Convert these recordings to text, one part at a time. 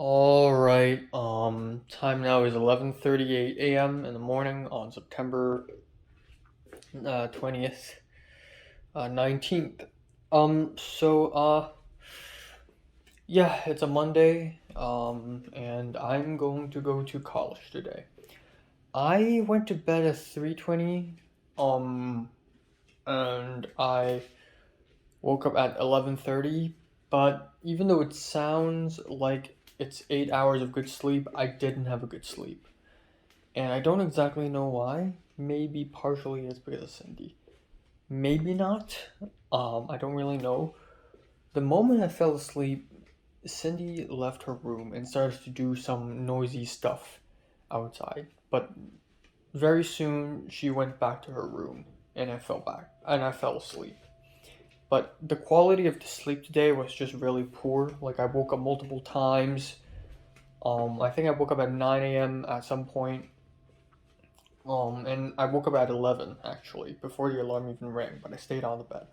All right. Time now is 11:38 a.m. in the morning on September 20th, 19th. Yeah, it's a Monday. And I'm going to go to college today. I went to bed at 3:20. Um, and I woke up at 11:30. But even though it sounds like it's 8 hours of good sleep, I didn't have a good sleep. And I don't exactly know why. Maybe partially it's because of Cindy. Maybe not. I don't really know. The moment I fell asleep, Cindy left her room and started to do some noisy stuff outside. But very soon she went back to her room and I fell asleep. But the quality of the sleep today was just really poor. Like I woke up multiple times. I think I woke up at 9 a.m. at some point. And I woke up at 11 actually, before the alarm even rang, but I stayed on the bed.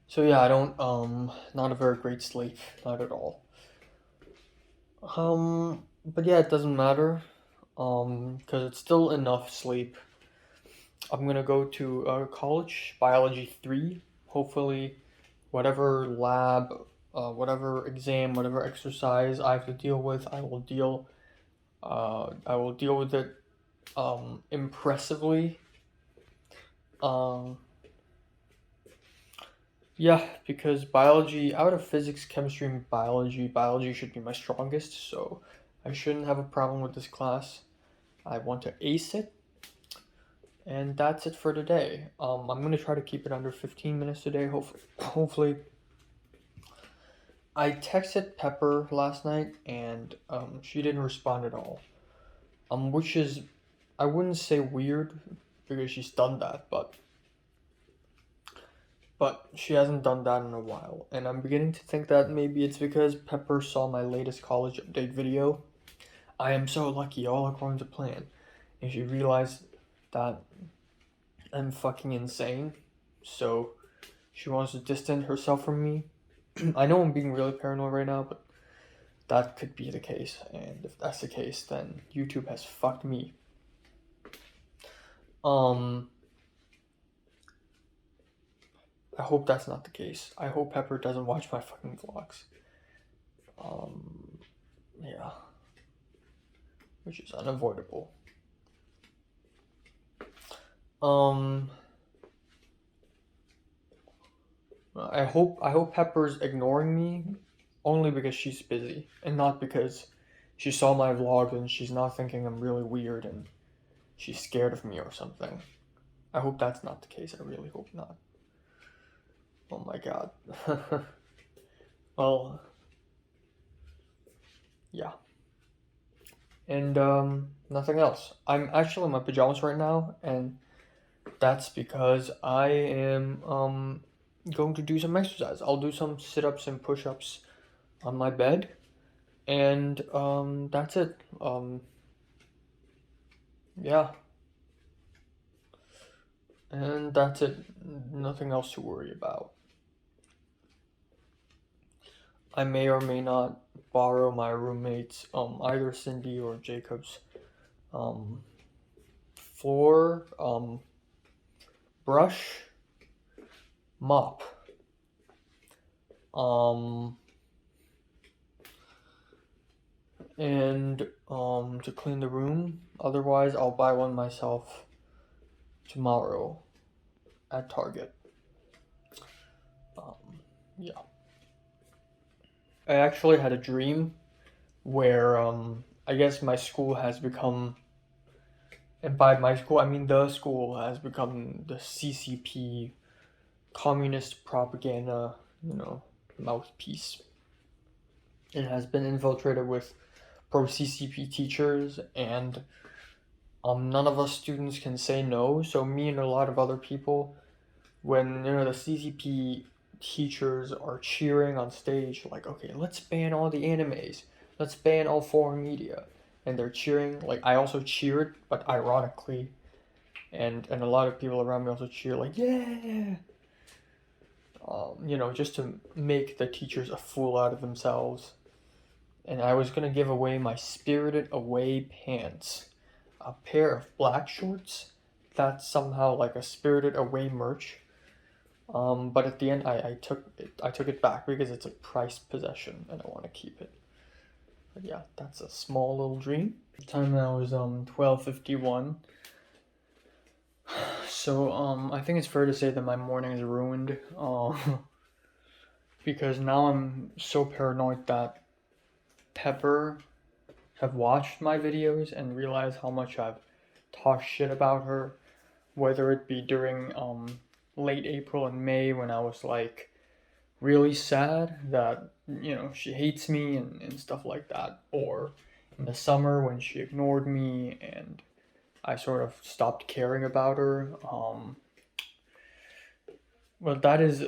So yeah, I don't, not a very great sleep, not at all. But yeah, it doesn't matter, because it's still enough sleep. I'm gonna go to college, biology 3. Hopefully, whatever lab, whatever exam, whatever exercise I have to deal with, I will deal with it, impressively. Um, Yeah, because biology, out of physics, chemistry, and biology should be my strongest, so I shouldn't have a problem with this class. I want to ace it, and that's it for today. I'm gonna try to keep it under 15 minutes today. Hopefully. I texted Pepper last night, and she didn't respond at all. Which is, I wouldn't say weird, because she's done that, but she hasn't done that in a while, and I'm beginning to think that maybe it's because Pepper saw my latest college update video. I am so lucky, all according to plan, and she realized that I'm fucking insane, so she wants to distance herself from me. I know I'm being really paranoid right now, but that could be the case, and if that's the case, then YouTube has fucked me. Um, I hope that's not the case. I hope Pepper doesn't watch my fucking vlogs. Um, yeah. Which is unavoidable. Um, I hope Pepper's ignoring me only because she's busy and not because she saw my vlog and she's not thinking I'm really weird and she's scared of me or something. I hope that's not the case. I really hope not. Oh my god. Well, yeah. And nothing else. I'm actually in my pajamas right now, and that's because I am going to do some exercise. I'll do some sit-ups and push-ups on my bed, and that's it. Yeah, and that's it. Nothing else to worry about. I may or may not borrow my roommates, either Cindy or Jacob's, um, floor, brush, mop, um, and to clean the room. Otherwise, I'll buy one myself tomorrow at Target. Um, yeah. I actually had a dream where I guess my school has become, and by my school I mean the school has become the CCP communist propaganda, mouthpiece. It has been infiltrated with pro CCP teachers, and none of us students can say no. So me and a lot of other people, when the CCP teachers are cheering on stage, like, okay, let's ban all the animes, let's ban all foreign media, and they're cheering. Like I also cheered, but ironically, and a lot of people around me also cheer, like, yeah. Just to make the teachers a fool out of themselves. and I was gonna give away my Spirited Away pants, a pair of black shorts. That's somehow like a Spirited Away merch. But at the end, I took it back because it's a prized possession and I want to keep it. But yeah, that's a small little dream. The time now is 12:51. So I think it's fair to say that my morning is ruined. Because now I'm so paranoid that Pepper have watched my videos and realized how much I've talked shit about her, whether it be during late April and May when I was like really sad that, you know, she hates me and stuff like that, or in the summer when she ignored me and I sort of stopped caring about her. Well, that is,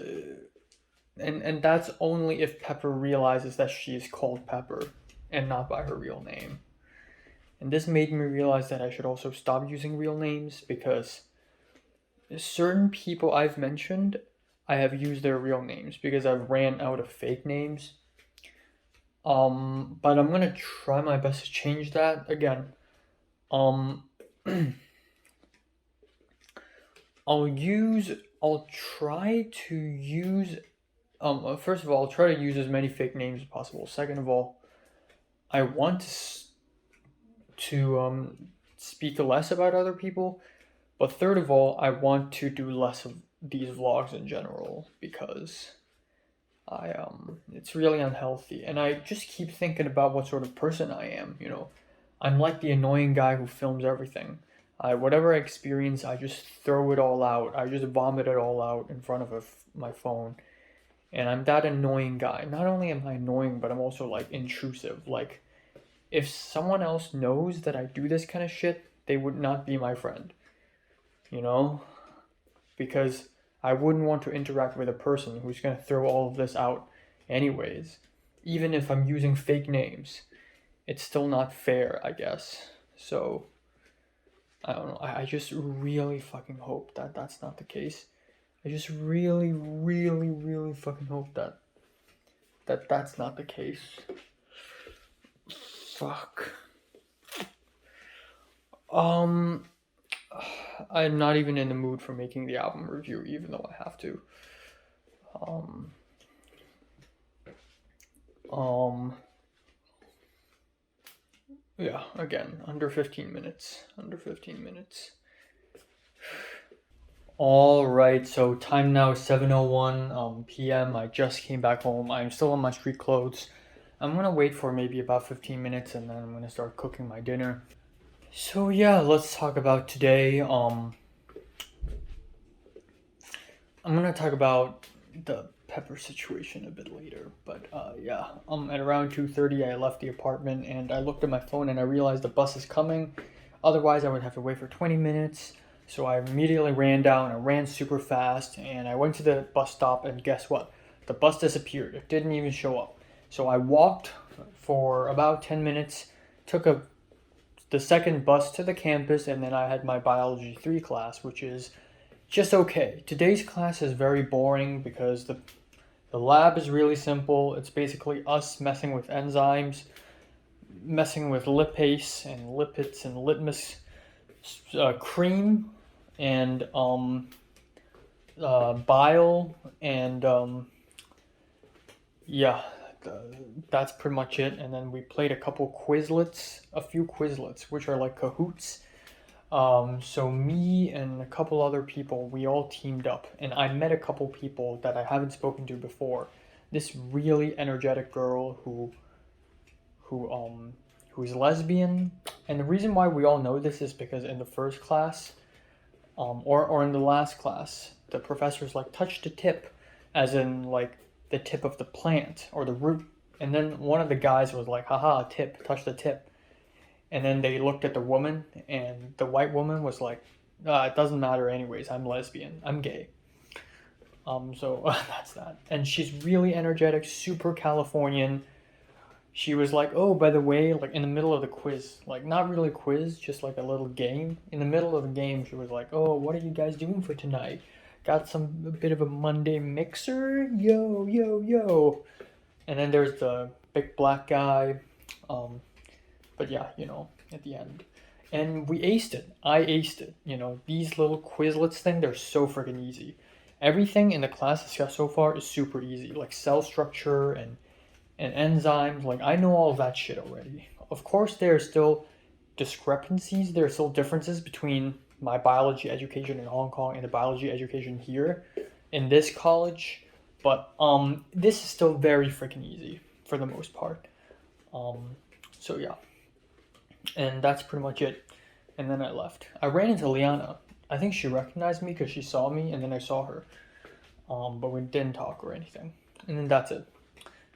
and that's only if Pepper realizes that she is called Pepper and not by her real name. And this made me realize that I should also stop using real names because certain people I've mentioned, I have used their real names because I've ran out of fake names. But I'm gonna try my best to change that again. Um, I'll try to use, first of all, I'll try to use as many fake names as possible. Second of all, I want to speak less about other people. But third of all, I want to do less of these vlogs in general because it's really unhealthy and I just keep thinking about what sort of person I am, you know. I'm like the annoying guy who films everything. Whatever I experience, I just throw it all out. I just vomit it all out in front of my phone. And I'm that annoying guy. Not only am I annoying, but I'm also like intrusive. Like if someone else knows that I do this kind of shit, they would not be my friend. You know? Because I wouldn't want to interact with a person who's going to throw all of this out anyways. Even if I'm using fake names, it's still not fair, I guess. So, I don't know. I just really fucking hope that that's not the case. I just really, really, really fucking hope that that's not the case. Fuck. I'm not even in the mood for making the album review, even though I have to. Yeah, again, under 15 minutes. Under 15 minutes. Alright, so time now is 7:01 p.m. I just came back home. I'm still in my street clothes. I'm gonna wait for maybe about 15 minutes and then I'm gonna start cooking my dinner. So yeah, let's talk about today. I'm gonna talk about the Pepper situation a bit later, but yeah. At around 2:30, I left the apartment and I looked at my phone and I realized the bus is coming. Otherwise, I would have to wait for 20 minutes. So I immediately ran down. I ran super fast and I went to the bus stop and guess what? The bus disappeared. It didn't even show up. So I walked for about 10 minutes, took the second bus to the campus, and then I had my biology 3 class, which is just okay. Today's class is very boring because the lab is really simple. It's basically us messing with enzymes, messing with lipase and lipids and litmus cream and bile and yeah, that's pretty much it. And then we played a few Quizlets, which are like Kahoots. So me and a couple other people, we all teamed up, and I met a couple people that I haven't spoken to before. This really energetic girl who's lesbian, and the reason why we all know this is because in the first class, or in the last class, the professor's like touch the tip, as in like the tip of the plant or the root, and then one of the guys was like, haha, tip, touch the tip. And then they looked at the woman, and the white woman was like, it doesn't matter anyways, I'm lesbian, I'm gay. So that's that. And she's really energetic, super Californian. She was like, oh, by the way, like in the middle of the quiz, like not really a quiz, just like a little game. In the middle of the game, she was like, oh, what are you guys doing for tonight? Got a bit of a Monday mixer? Yo, yo, yo. And then there's the big black guy But yeah, at the end. And we aced it. I aced it. These little Quizlets thing, they're so freaking easy. Everything in the class discussed so far is super easy, like cell structure and enzymes. Like, I know all of that shit already. Of course, there are still discrepancies. There are still differences between my biology education in Hong Kong and the biology education here in this college. But this is still very freaking easy for the most part. So yeah, and that's pretty much it. And then I left. I ran into Liana. I think she recognized me because she saw me, and then I saw her. But we didn't talk or anything. And then that's it.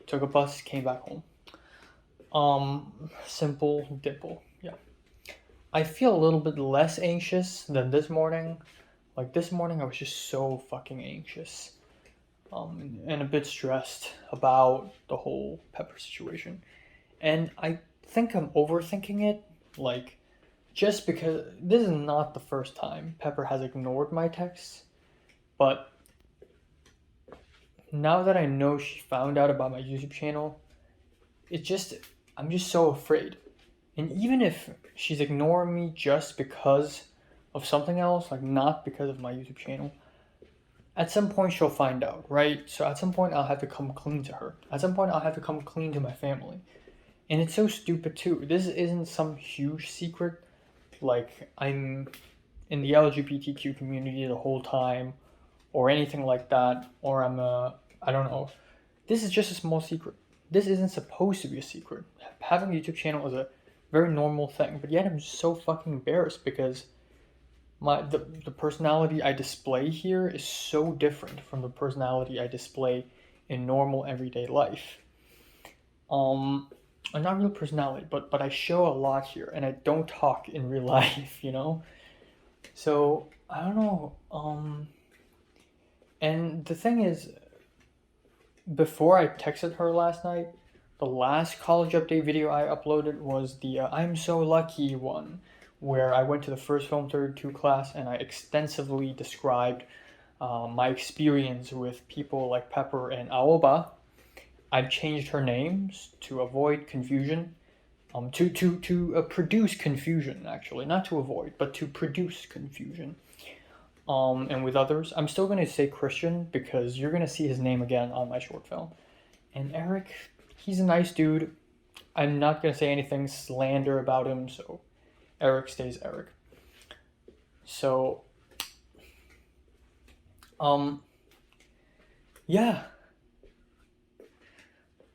Took a bus, came back home. Simple dimple. Yeah. I feel a little bit less anxious than this morning. Like this morning, I was just so fucking anxious. And a bit stressed about the whole Pepper situation. And I think I'm overthinking it. Like, just because this is not the first time Pepper has ignored my texts, but now that I know she found out about my YouTube channel, I'm just so afraid. And even if she's ignoring me just because of something else, like not because of my YouTube channel, at some point she'll find out, right? So at some point I'll have to come clean to her. At some point I'll have to come clean to my family. And it's so stupid too. This isn't some huge secret. Like, I'm in the LGBTQ community the whole time, or anything like that, or I don't know. This is just a small secret. This isn't supposed to be a secret. Having a YouTube channel is a very normal thing, but yet I'm just so fucking embarrassed because the personality I display here is so different from the personality I display in normal everyday life. Not real personality, but I show a lot here, and I don't talk in real life, So I don't know. And the thing is, before I texted her last night, the last college update video I uploaded was the I'm so lucky one, where I went to the First Film 32 class and I extensively described my experience with people like Pepper and Aoba. I've changed her names to avoid confusion, to produce confusion, actually, not to avoid, but to produce confusion. And with others, I'm still gonna say Christian because you're gonna see his name again on my short film. And Eric, he's a nice dude. I'm not gonna say anything slander about him, so Eric stays Eric. So, yeah.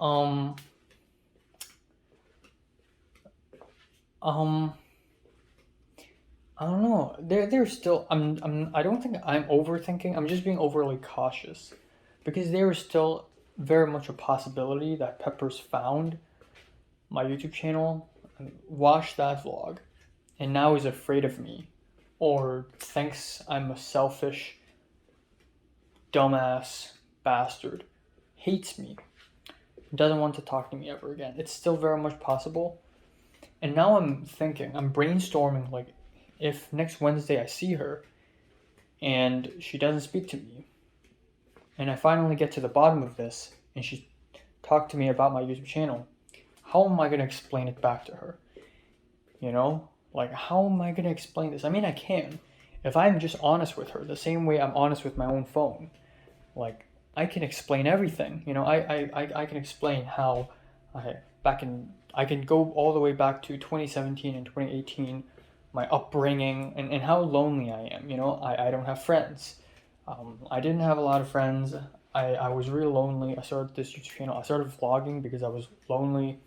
Um, um, I don't know. There's still. I don't think I'm overthinking. I'm just being overly cautious, because there is still very much a possibility that Peppers found my YouTube channel and watched that vlog, and now is afraid of me, or thinks I'm a selfish, dumbass bastard, hates me, doesn't want to talk to me ever again. It's still very much possible. And now I'm brainstorming, like, if next Wednesday I see her and she doesn't speak to me, and I finally get to the bottom of this and she talked to me about my YouTube channel, how am I going to explain it back to her? Like, how am I going to explain this? I mean, I can. If I'm just honest with her, the same way I'm honest with my own phone, like, I can explain everything. I can explain how I can go all the way back to 2017 and 2018, my upbringing, and how lonely I am. I don't have friends. I didn't have a lot of friends. I was really lonely. I started this YouTube channel. I started vlogging because I was lonely.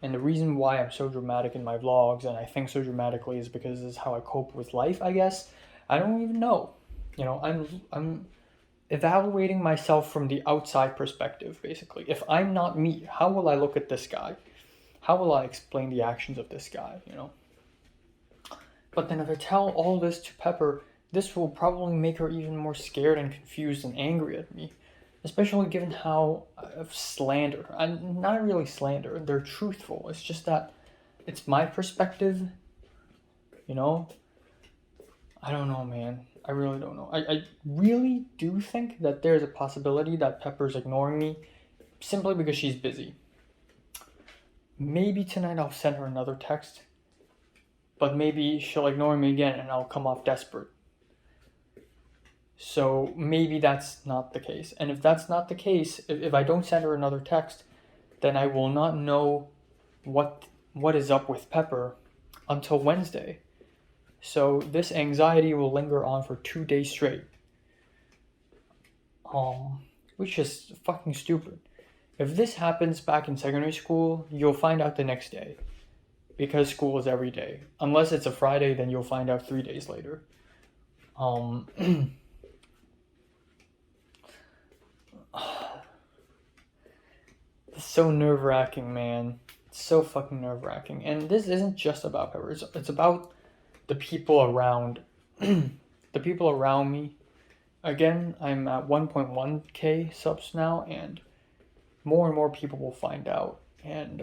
And the reason why I'm so dramatic in my vlogs, and I think so dramatically, is because this is how I cope with life, I guess. I don't even know. I'm evaluating myself from the outside perspective, basically. If I'm not me, how will I look at this guy? How will I explain the actions of this guy, But then if I tell all this to Pepper, this will probably make her even more scared and confused and angry at me. Especially given how I've slandered her. I'm not really slander, they're truthful. It's just that it's my perspective, I don't know, man. I really don't know. I really do think that there's a possibility that Pepper's ignoring me simply because she's busy. maybe tonight I'll send her another text, but maybe she'll ignore me again and I'll come off desperate. So maybe that's not the case. And if that's not the case, if I don't send her another text, then I will not know what is up with Pepper until Wednesday. So this anxiety will linger on for 2 days straight. Which is fucking stupid. If this happens back in secondary school, you'll find out the next day. Because school is every day. Unless it's a Friday, then you'll find out 3 days later. It's so nerve-wracking, man. It's so fucking nerve-wracking. And this isn't just about Pepper. It's about the people around. The people around me. Again, I'm at 1.1k subs now, and more people will find out. And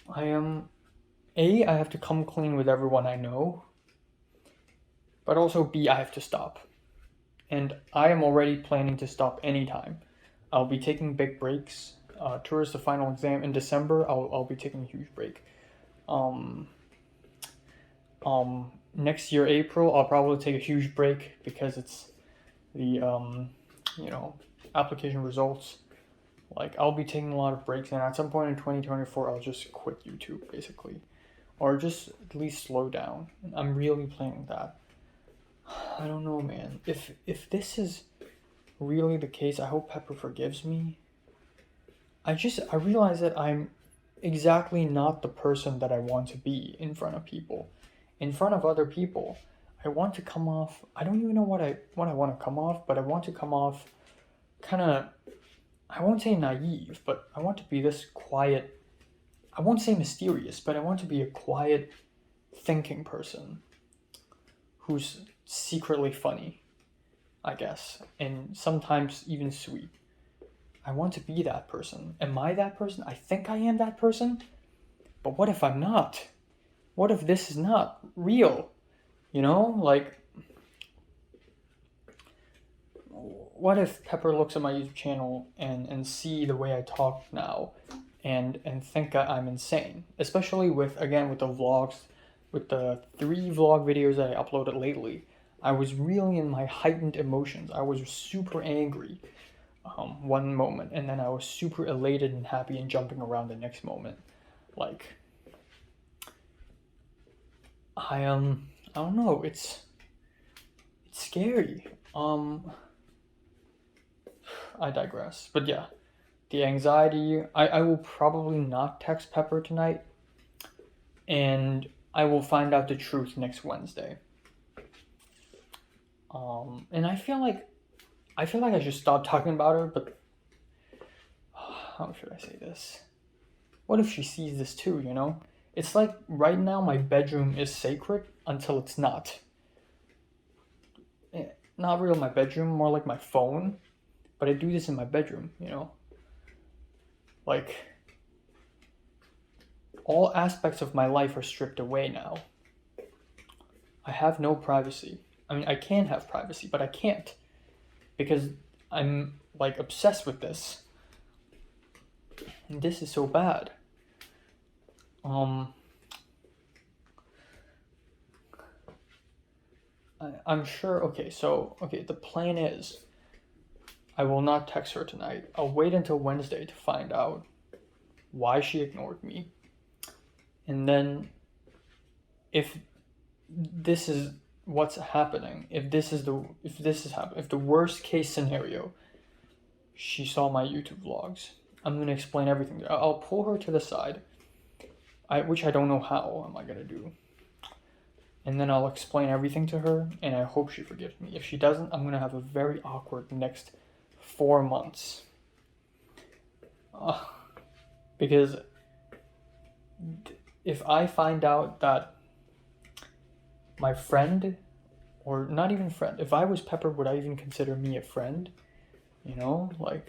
I have to come clean with everyone I know. But also B, I have to stop. And I am already planning to stop anytime. I'll be taking big breaks. Towards the final exam in December, I'll be taking a huge break. Next year, April, I'll probably take a huge break because it's the application results. Like, I'll be taking a lot of breaks, and at some point in 2024, I'll just quit YouTube, basically. Or just at least slow down. I'm really planning that. I don't know, man. If this is really the case, I hope Pepper forgives me. I realize that I'm exactly not the person that I want to be in front of people. In front of other people, I want to come off, I don't even know what I want to come off, but I want to come off kind of, I won't say naive, but I want to be this quiet, I won't say mysterious, but I want to be a quiet, thinking person who's secretly funny, I guess, and sometimes even sweet. I want to be that person. Am I that person? I think I am that person, but what if I'm not? What if this is not real? You know, like, what if Pepper looks at my YouTube channel and see the way I talk now and think I'm insane? Especially with the vlogs, with the 3 vlog videos that I uploaded lately. I was really in my heightened emotions. I was super angry one moment, and then I was super elated and happy and jumping around the next moment. Like, I don't know, it's scary. I digress. But yeah, the anxiety, I will probably not text Pepper tonight, and I will find out the truth next Wednesday. And I feel like I should stop talking about her, but how should I say this? What if she sees this too, you know? It's like right now my bedroom is sacred until it's not. Not real my bedroom, more like my phone. But I do this in my bedroom, you know? Like, all aspects of my life are stripped away now. I have no privacy. I mean, I can have privacy, but I can't. Because I'm, like, obsessed with this. And this is so bad. I'm sure, the plan is I will not text her tonight. I'll wait until Wednesday to find out why she ignored me. And then if this is what's happening, if the worst case scenario, she saw my YouTube vlogs, I'm going to explain everything. I'll pull her to the side, which I don't know how am I going to do. And then I'll explain everything to her, and I hope she forgives me. If she doesn't, I'm going to have a very awkward next 4 months. Because if I find out that my friend, or not even friend, if I was Pepper, would I even consider me a friend? You know, like,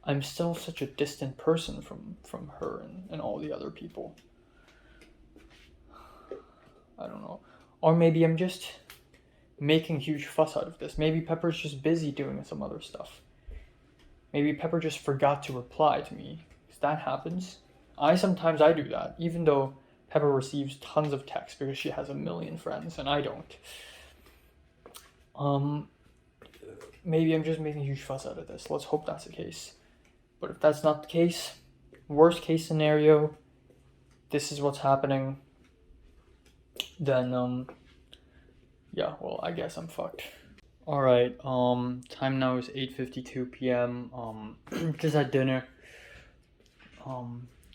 I'm still such a distant person from her and all the other people. I don't know. Or maybe I'm just making a huge fuss out of this. Maybe Pepper's just busy doing some other stuff. Maybe Pepper just forgot to reply to me because that happens. I do that, even though Pepper receives tons of texts because she has a million friends and I don't. Maybe I'm just making a huge fuss out of this. Let's hope that's the case. But if that's not the case, worst case scenario, this is what's happening, then yeah, well, I guess I'm fucked. Alright, time now is 8:52 p.m. Just had dinner.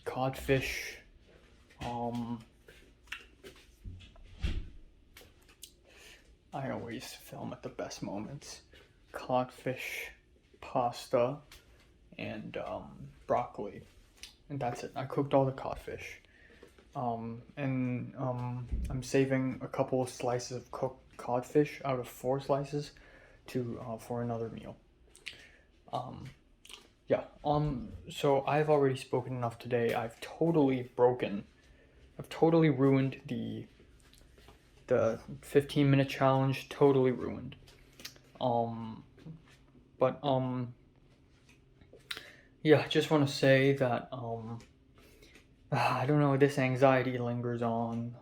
Codfish. I always film at the best moments. Codfish, pasta, and broccoli. And that's it. I cooked all the codfish. I'm saving a couple of slices of cooked codfish out of 4 slices to for another meal. Yeah. So I've already spoken enough today. I've totally ruined the 15-minute challenge. Totally ruined. Yeah, just want to say that I don't know, this anxiety lingers on.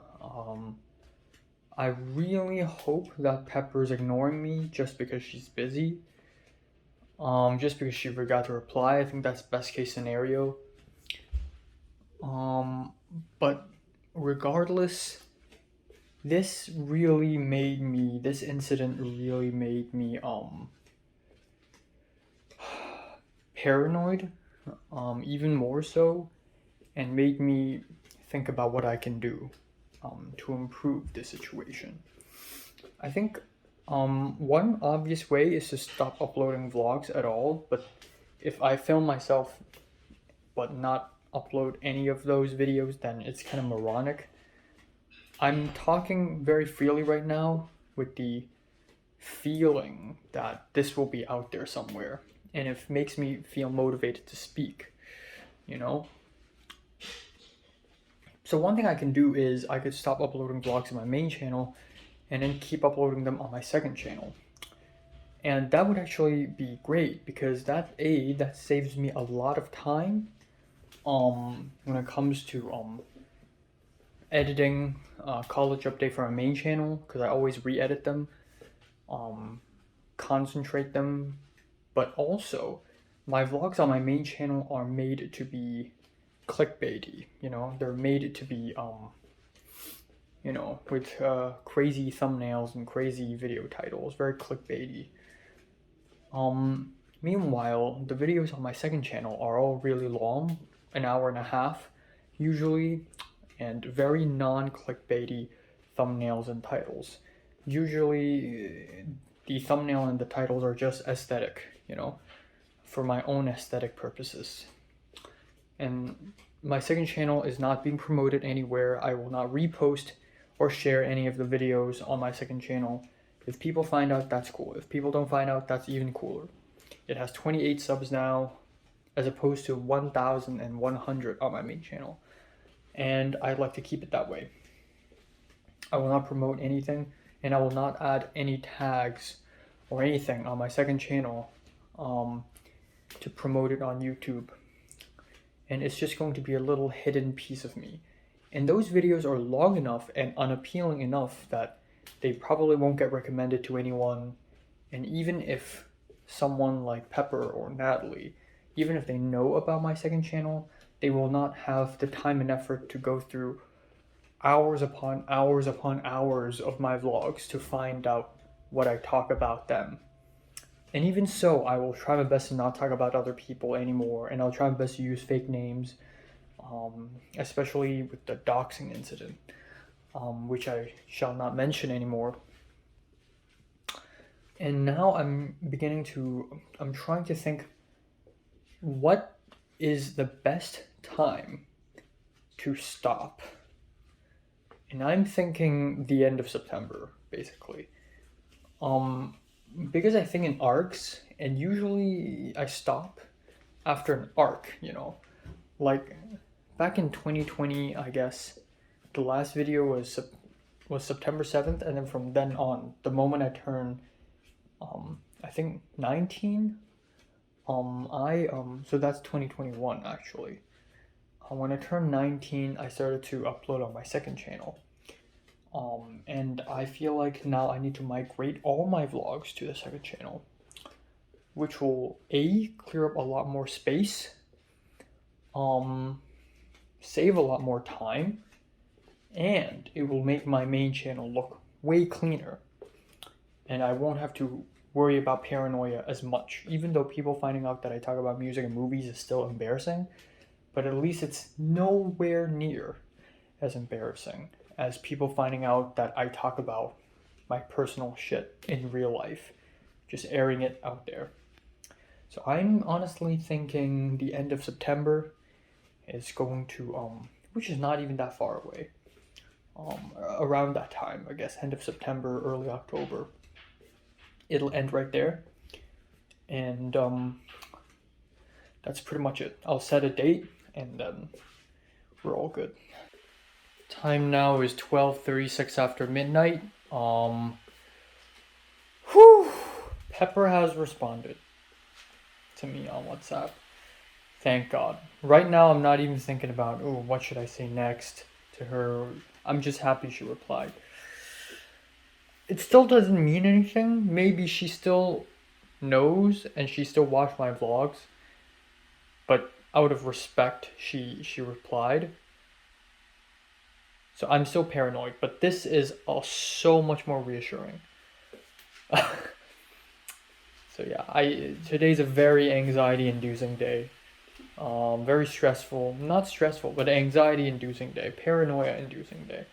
I really hope that Pepper's ignoring me just because she's busy. Just because she forgot to reply. I think that's best case scenario. But regardless, this incident really made me paranoid, even more so, and made me think about what I can do to improve the situation. I think one obvious way is to stop uploading vlogs at all, but if I film myself but not upload any of those videos, then it's kind of moronic. I'm talking very freely right now with the feeling that this will be out there somewhere, and it makes me feel motivated to speak, you know? So one thing I can do is I could stop uploading vlogs on my main channel and then keep uploading them on my second channel. And that would actually be great because that saves me a lot of time when it comes to editing college update for my main channel, because I always re-edit them, concentrate them, but also my vlogs on my main channel are made to be clickbaity, they're made to be with crazy thumbnails and crazy video titles, very clickbaity. Meanwhile, the videos on my second channel are all really long, an hour and a half usually, and very non-clickbaity thumbnails and titles. Usually the thumbnail and the titles are just aesthetic, for my own aesthetic purposes. And my second channel is not being promoted anywhere. I will not repost or share any of the videos on my second channel. If people find out, that's cool. If people don't find out, that's even cooler. It has 28 subs now, as opposed to 1,100 on my main channel. And I'd like to keep it that way. I will not promote anything, and I will not add any tags or anything on my second channel to promote it on YouTube. And it's just going to be a little hidden piece of me. And those videos are long enough and unappealing enough that they probably won't get recommended to anyone. And even if someone like Pepper or Natalie, even if they know about my second channel, they will not have the time and effort to go through hours upon hours upon hours of my vlogs to find out what I talk about them. And even so, I will try my best to not talk about other people anymore, and I'll try my best to use fake names, especially with the doxing incident, which I shall not mention anymore. And now I'm trying to think, what is the best time to stop? And I'm thinking the end of September, basically. Because I think in arcs, and usually I stop after an arc, like back in 2020, I guess the last video was September 7th, and then from then on, the moment I turn I think 19, so that's 2021 actually. when I turned 19, I started to upload on my second channel. And I feel like now I need to migrate all my vlogs to the second channel, which will clear up a lot more space, save a lot more time, and it will make my main channel look way cleaner. And I won't have to worry about paranoia as much, even though people finding out that I talk about music and movies is still embarrassing, but at least it's nowhere near as embarrassing as people finding out that I talk about my personal shit in real life, just airing it out there. So I'm honestly thinking the end of September is going to, which is not even that far away. Around that time, I guess, end of September, early October, it'll end right there. And that's pretty much it. I'll set a date and then we're all good. Time now is 12:36 after midnight. Pepper has responded to me on WhatsApp. Thank God. Right now, I'm not even thinking about, oh, what should I say next to her. I'm just happy she replied. It still doesn't mean anything. Maybe she still knows and she still watched my vlogs, but out of respect, she replied. So I'm still paranoid, but this is so much more reassuring. So yeah, today's a very anxiety-inducing day. Very stressful, not stressful, but anxiety-inducing day, paranoia-inducing day.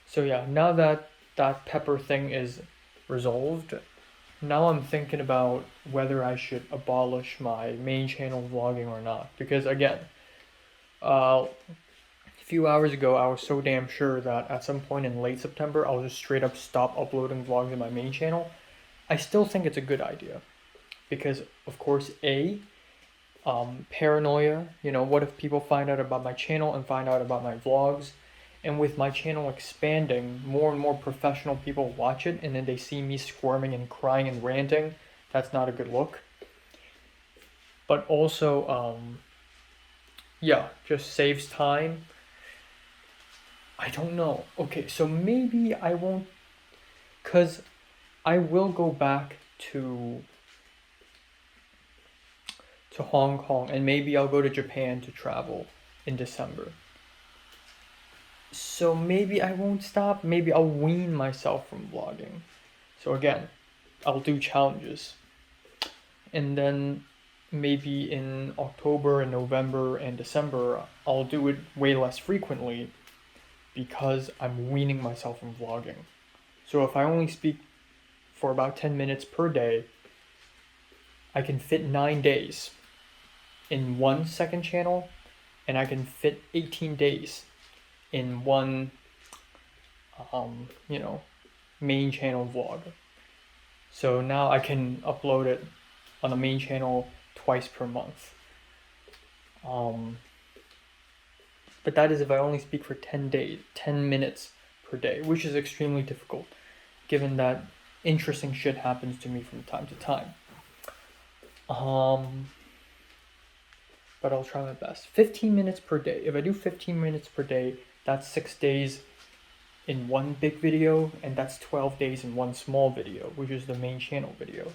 So yeah, now that that Pepper thing is resolved, now I'm thinking about whether I should abolish my main channel vlogging or not. Because again, a few hours ago, I was so damn sure that at some point in late September, I'll just straight up stop uploading vlogs in my main channel. I still think it's a good idea. Because, of course, paranoia, what if people find out about my channel and find out about my vlogs? And with my channel expanding, more and more professional people watch it, and then they see me squirming and crying and ranting. That's not a good look. But also, just saves time. I don't know. Okay, so maybe I won't, because I will go back to Hong Kong, and maybe I'll go to Japan to travel in December. So maybe I won't stop. Maybe I'll wean myself from vlogging. So again, I'll do challenges. And then maybe in October and November and December, I'll do it way less frequently because I'm weaning myself from vlogging. So if I only speak for about 10 minutes per day, I can fit 9 days in one second channel, and I can fit 18 days in one, main channel vlog. So now I can upload it on the main channel twice per month. But that is if I only speak for 10 minutes per day, which is extremely difficult, given that interesting shit happens to me from time to time. But I'll try my best. 15 minutes per day. If I do 15 minutes per day, that's 6 days in one big video, and that's 12 days in one small video, which is the main channel video.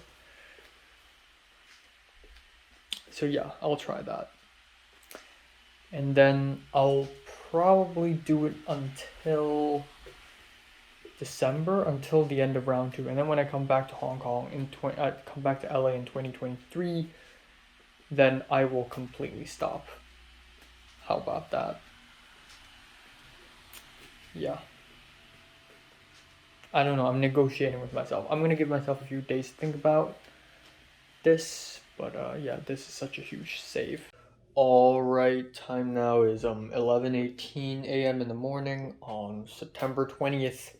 So yeah, I'll try that. And then I'll probably do it until December, until the end of round 2. And then when I come back to Hong Kong, come back to LA in 2023, then I will completely stop. How about that? Yeah. I don't know, I'm negotiating with myself. I'm gonna give myself a few days to think about this, but this is such a huge save. Alright, time now is 11:18 a.m. in the morning on September 20th.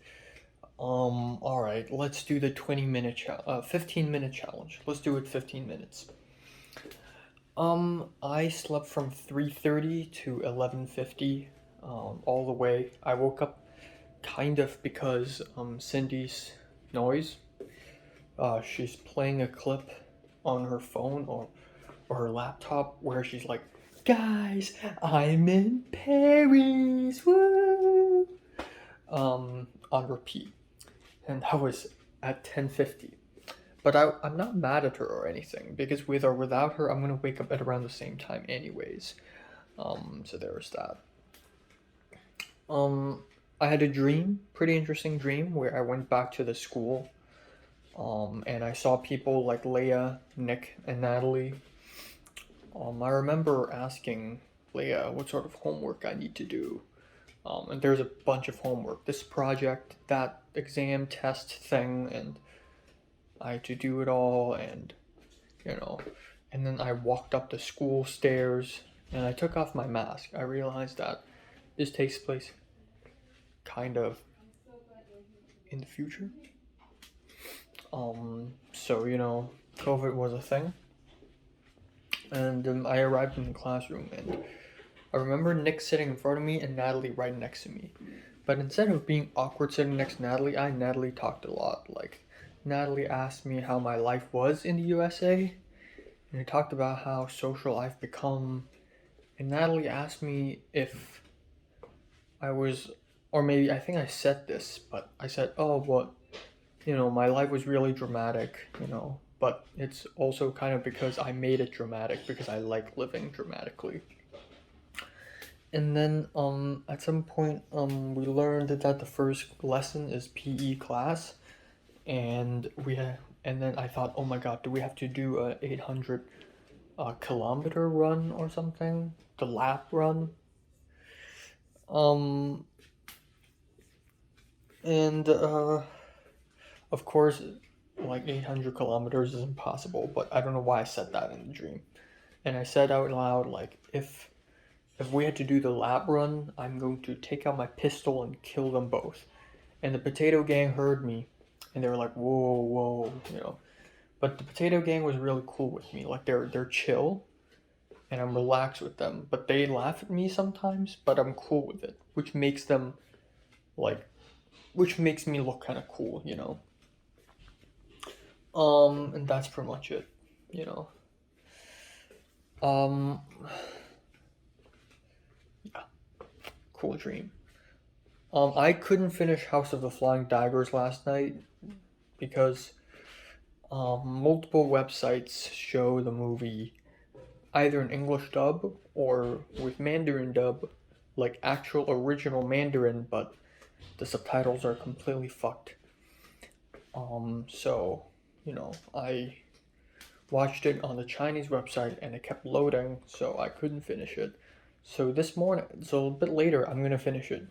Alright, let's do the 15-minute challenge. Let's do it 15 minutes. I slept from 3:30 to 11:50, all the way. I woke up kind of because Cindy's noise. She's playing a clip on her phone or her laptop where she's like Guys, I'm in Paris, woo! On repeat. And that was at 10:50. But I'm not mad at her or anything, because with or without her, I'm gonna wake up at around the same time anyways. So there was that. Um, I had a dream, pretty interesting dream, where I went back to the school, and I saw people like Leia, Nick, and Natalie. I remember asking Leia what sort of homework I need to do. And there's a bunch of homework, this project, that exam test thing, and I had to do it all, and you know, and then I walked up the school stairs and I took off my mask. I realized that this takes place kind of in the future. So COVID was a thing, and I arrived in the classroom, and I remember Nick sitting in front of me and Natalie right next to me. But instead of being awkward sitting next to Natalie, I and Natalie talked a lot. Like, Natalie asked me how my life was in the USA, and we talked about how social I've become. And Natalie asked me if I was, or maybe I think I said this, but I said, oh, what, my life was really dramatic, but it's also kind of because I made it dramatic because I like living dramatically. And then at some point we learned that the first lesson is PE class, and and then I thought, oh my god, do we have to do a 800 kilometer run or something? The lap run. Um and of course, like 800 kilometers is impossible, but I don't know why I said that in the dream. And I said out loud, like, if we had to do the lap run, I'm going to take out my pistol and kill them both. And the Potato Gang heard me, and they were like, "Whoa, whoa." But the Potato Gang was really cool with me. Like, they're chill, and I'm relaxed with them. But they laugh at me sometimes, but I'm cool with it, which makes them like, which makes me look kind of cool. And that's pretty much it, you know. Um, yeah, cool dream. I couldn't finish House of the Flying Daggers last night because multiple websites show the movie either in English dub or with Mandarin dub, like actual original Mandarin, but the subtitles are completely fucked. So, I watched it on the Chinese website and it kept loading, so I couldn't finish it. So this morning, so a bit later, I'm gonna finish it.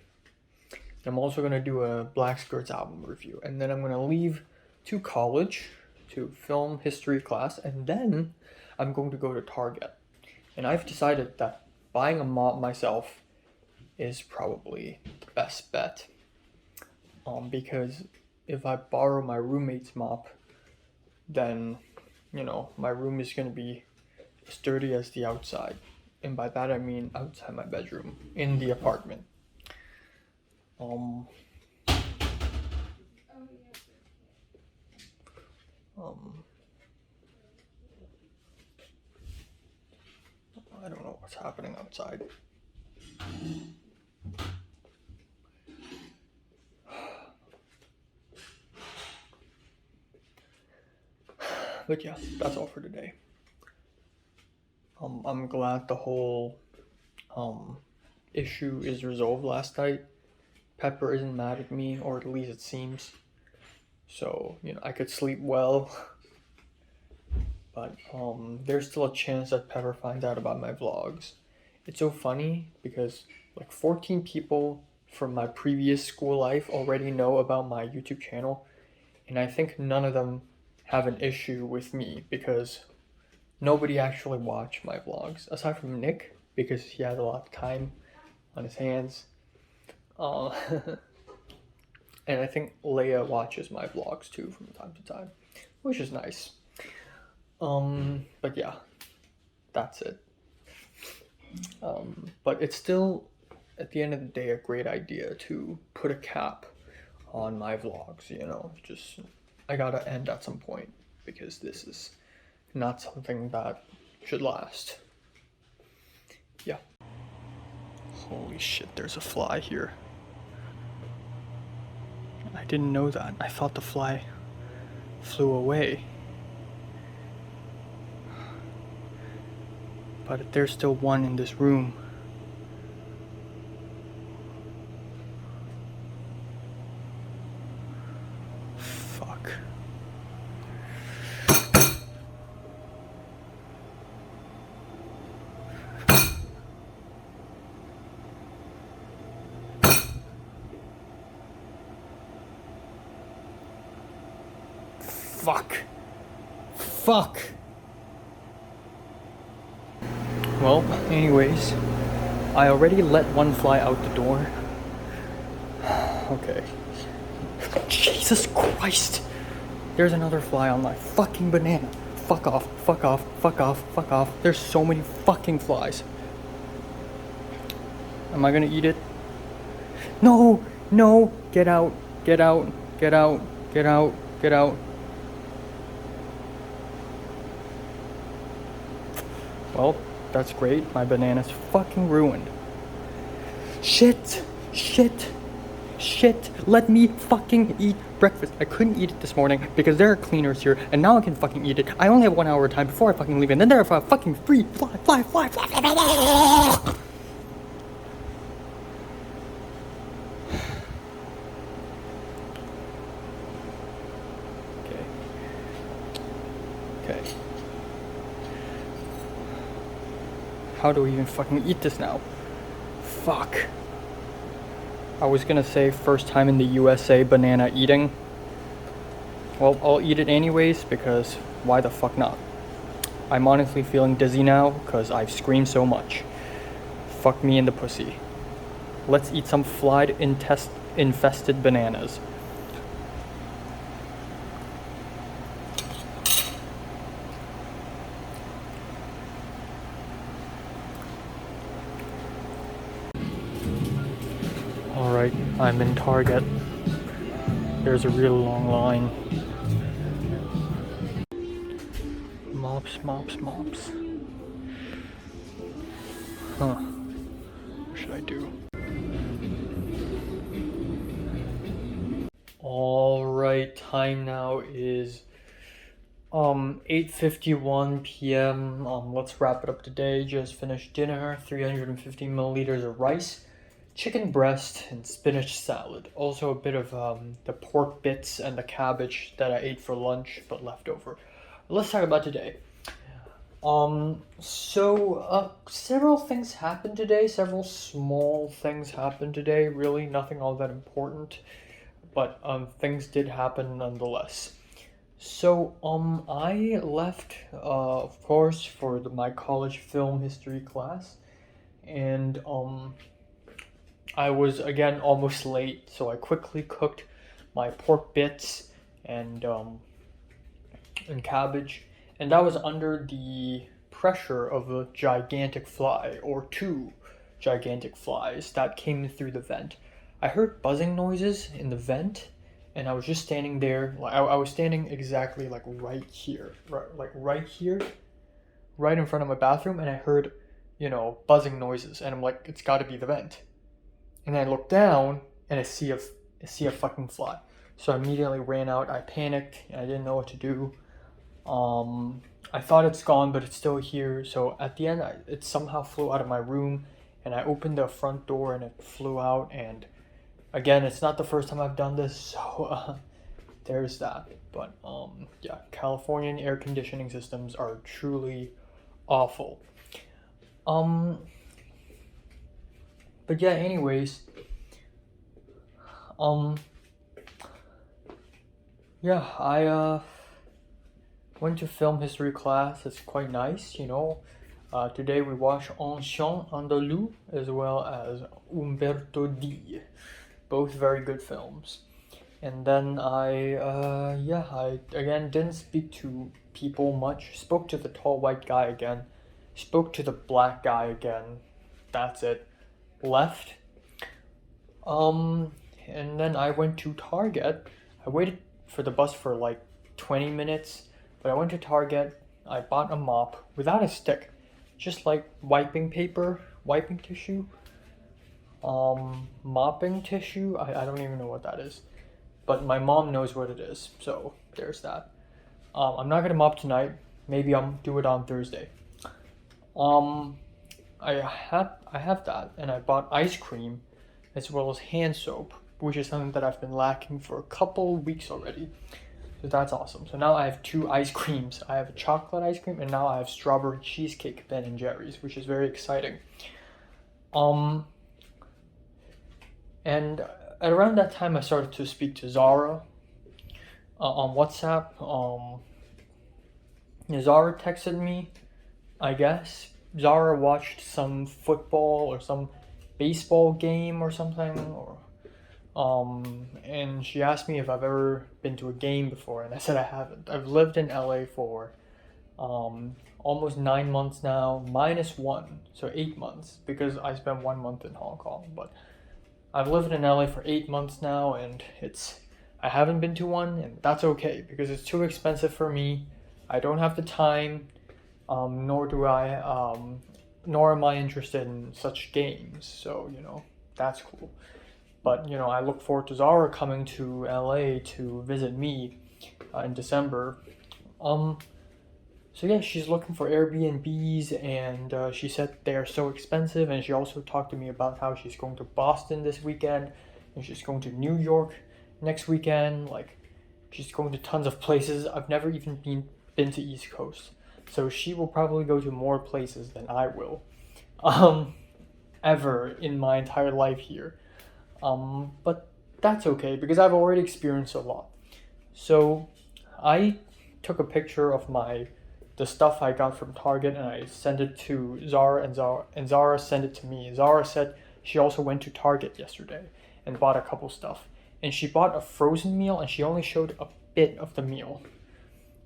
I'm also gonna do a Black Skirts album review, and then I'm gonna leave to college to film history class, and then I'm going to go to Target. And I've decided that buying a mop myself is probably the best bet. Because if I borrow my roommate's mop, then my room is gonna be as dirty as the outside, and by that I mean outside my bedroom in the apartment. Um, um, I don't know what's happening outside. But yeah, that's all for today. I'm glad the whole um, issue is resolved last night. Pepper isn't mad at me, or at least it seems. So, I could sleep well. But there's still a chance that Pepper finds out about my vlogs. It's so funny because like 14 people from my previous school life already know about my YouTube channel, and I think none of them have an issue with me because nobody actually watched my vlogs aside from Nick because he has a lot of time on his hands. Uh, and I think Leia watches my vlogs too from time to time, which is nice. But yeah, that's it. But it's still, at the end of the day, a great idea to put a cap on my vlogs, just I gotta end at some point because this is not something that should last. yeah. Holy shit, there's a fly here. I didn't know that. I thought the fly flew away. But there's still one in this room. Fuck. Fuck. Fuck. Well, anyways, I already let one fly out the door. Okay. Jesus Christ! There's another fly on my fucking banana. Fuck off, fuck off, fuck off, fuck off. There's so many fucking flies. Am I gonna eat it? No! No! Get out! Get out! Get out! Get out! Get out! Well, that's great. My banana's fucking ruined. Shit! Shit! Shit! Let me fucking eat breakfast. I couldn't eat it this morning because there are cleaners here, and now I can fucking eat it. I only have 1 hour time before I fucking leave, and then there are fucking free fly. Okay. How do we even fucking eat this now? Fuck. I was gonna say first time in the USA banana eating. Well, I'll eat it anyways because why the fuck not? I'm honestly feeling dizzy now because I've screamed so much. Fuck me in the pussy. Let's eat some infested bananas. Alright, I'm in Target. There's a real long line. Mops. Huh. What should I do? Alright, time now is 8:51 p.m. Let's wrap it up today. Just finished dinner, 350 milliliters of rice, chicken breast, and spinach salad. Also a bit of the pork bits and the cabbage that I ate for lunch but left over. Let's talk about today. Several things happened today. Several small things happened today. Really nothing all that important, but things did happen nonetheless. So, I left, of course, for my college film history class, and, I was, again, almost late, so I quickly cooked my pork bits and cabbage, and that was under the pressure of a gigantic fly, or two gigantic flies that came through the vent. I heard buzzing noises in the vent, and I was just standing there. I was standing exactly like right here, right here, right in front of my bathroom, and I heard, buzzing noises, and I'm like, it's got to be the vent. And I look down, and I see a fucking fly. So I immediately ran out. I panicked. I didn't know what to do. I thought it's gone, but it's still here. So at the end, it somehow flew out of my room, and I opened the front door, and it flew out. And again, it's not the first time I've done this, so there's that. But yeah, Californian air conditioning systems are truly awful. But yeah, anyways, yeah, I went to film history class. It's quite nice, Today we watched Un Chien Andalou as well as Umberto D. Both very good films. And then I again didn't speak to people much. Spoke to the tall white guy again. Spoke to the black guy again. That's it. Left. And then I went to Target. I waited for the bus for like 20 minutes, but I went to Target. I bought a mop without a stick, just like wiping paper wiping tissue, mopping tissue. I don't even know what that is, but my mom knows what it is, so there's that. I'm not gonna mop tonight. Maybe I'll do it on Thursday. Um, I have that, and I bought ice cream, as well as hand soap, which is something that I've been lacking for a couple weeks already. So that's awesome. So now I have two ice creams. I have a chocolate ice cream, and now I have strawberry cheesecake Ben and Jerry's, which is very exciting. Um, and at around that time, I started to speak to Zara on WhatsApp. Zara texted me, I guess. Zara watched some football or some baseball game or something, or and she asked me if I've ever been to a game before, and I said I haven't. I've lived in LA for almost 9 months now, minus one, so 8 months, because I spent 1 month in Hong Kong. But I've lived in LA for 8 months now, and I haven't been to one, and that's okay because it's too expensive for me. I don't have the time, nor am I interested in such games. So that's cool. But I look forward to Zara coming to LA to visit me in December. So yeah, she's looking for Airbnbs, and she said they are so expensive. And she also talked to me about how she's going to Boston this weekend, and she's going to New York next weekend. Like, she's going to tons of places. I've never even been to East Coast, so she will probably go to more places than I will, ever in my entire life here. But that's okay because I've already experienced a lot. So I took a picture of the stuff I got from Target, and I sent it to Zara, and Zara sent it to me. Zara said she also went to Target yesterday and bought a couple stuff. And she bought a frozen meal, and she only showed a bit of the meal.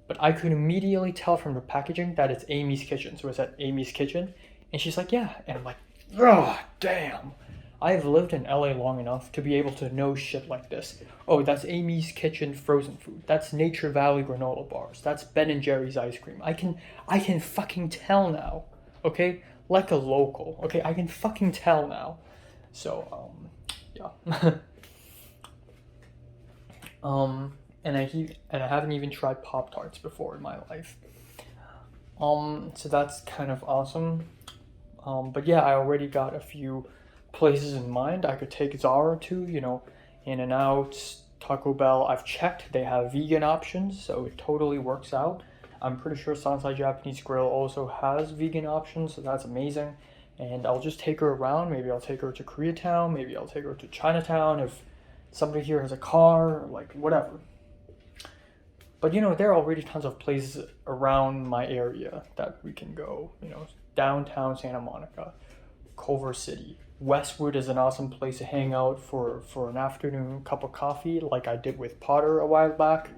But I could immediately tell from the packaging that it's Amy's Kitchen. So it's at Amy's Kitchen. And she's like, yeah. And I'm like, oh, damn. I've lived in LA long enough to be able to know shit like this. Oh, that's Amy's Kitchen frozen food. That's Nature Valley granola bars. That's Ben and Jerry's ice cream. I can fucking tell now. Okay? Like a local. Okay? I can fucking tell now. So, yeah. And I haven't even tried Pop-Tarts before in my life. So that's kind of awesome. But yeah, I already got a few places in mind I could take Zara to, In-N-Out, Taco Bell. I've checked, they have vegan options, so it totally works out. I'm pretty sure Sansai Japanese Grill also has vegan options, so that's amazing. And I'll just take her around. Maybe I'll take her to Koreatown, maybe I'll take her to Chinatown if somebody here has a car, like whatever. But there are already tons of places around my area that we can go. Downtown Santa Monica, Culver City. Westwood is an awesome place to hang out for an afternoon cup of coffee, like I did with Potter a while back.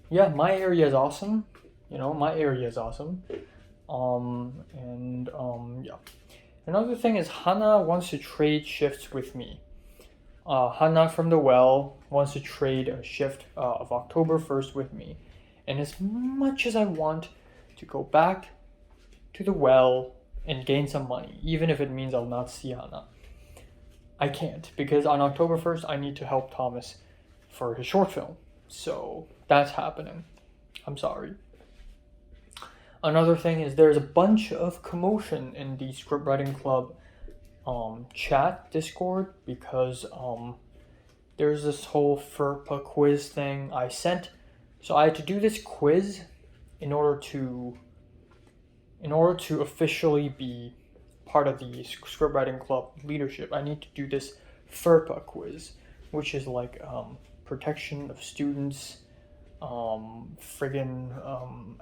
Yeah, my area is awesome. Yeah. Another thing is Hannah wants to trade shifts with me. Hannah from the Well wants to trade a shift of October 1st with me. And as much as I want to go back to the Well and gain some money, even if it means I'll not see Hannah, I can't, because on October 1st I need to help Thomas for his short film. So that's happening. I'm sorry. Another thing is there's a bunch of commotion in the Scriptwriting Club chat Discord because there's this whole FERPA quiz thing so I had to do this quiz in order to officially be part of the Scriptwriting Club leadership. I need to do this FERPA quiz, which is like protection of students,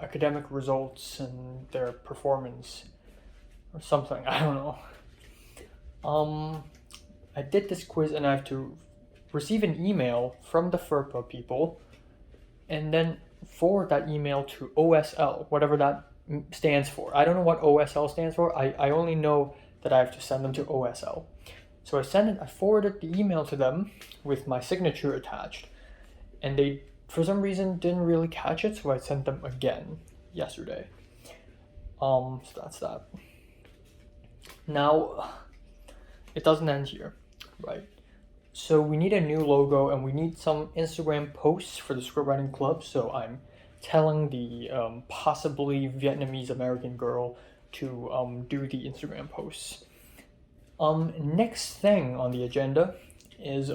academic results and their performance or something. I don't know. I did this quiz and I have to receive an email from the FERPA people and then forward that email to OSL, whatever that stands for. I don't know what OSL stands for. I only know that I have to send them to OSL. So I forwarded the email to them with my signature attached, and they, for some reason, didn't really catch it, so I sent them again. yesterday. So that's that. Now, it doesn't end here, right? So we need a new logo and we need some Instagram posts for the scriptwriting club. So I'm telling the possibly Vietnamese American girl to do the Instagram posts. Next thing on the agenda is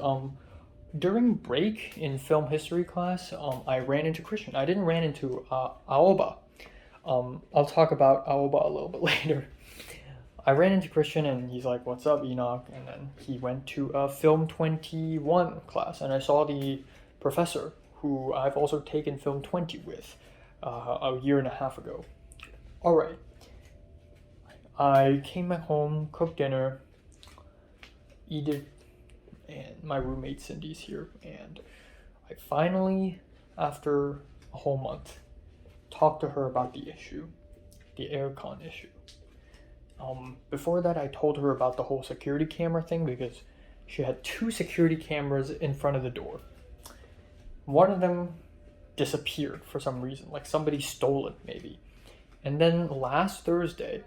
during break in film history class, I ran into Christian. I didn't ran into Aoba. I'll talk about Aoba a little bit later. I ran into Christian and he's like, "What's up, Enoch?" And then he went to a Film 21 class, and I saw the professor who I've also taken Film 20 with a year and a half ago. All right. I came back home, cooked dinner, Edith and my roommate Cindy's here, and I finally, after a whole month, talked to her about the issue, the aircon issue. Before that, I told her about the whole security camera thing because she had 2 security cameras in front of the door. One of them disappeared for some reason, like somebody stole it maybe. And then last Thursday,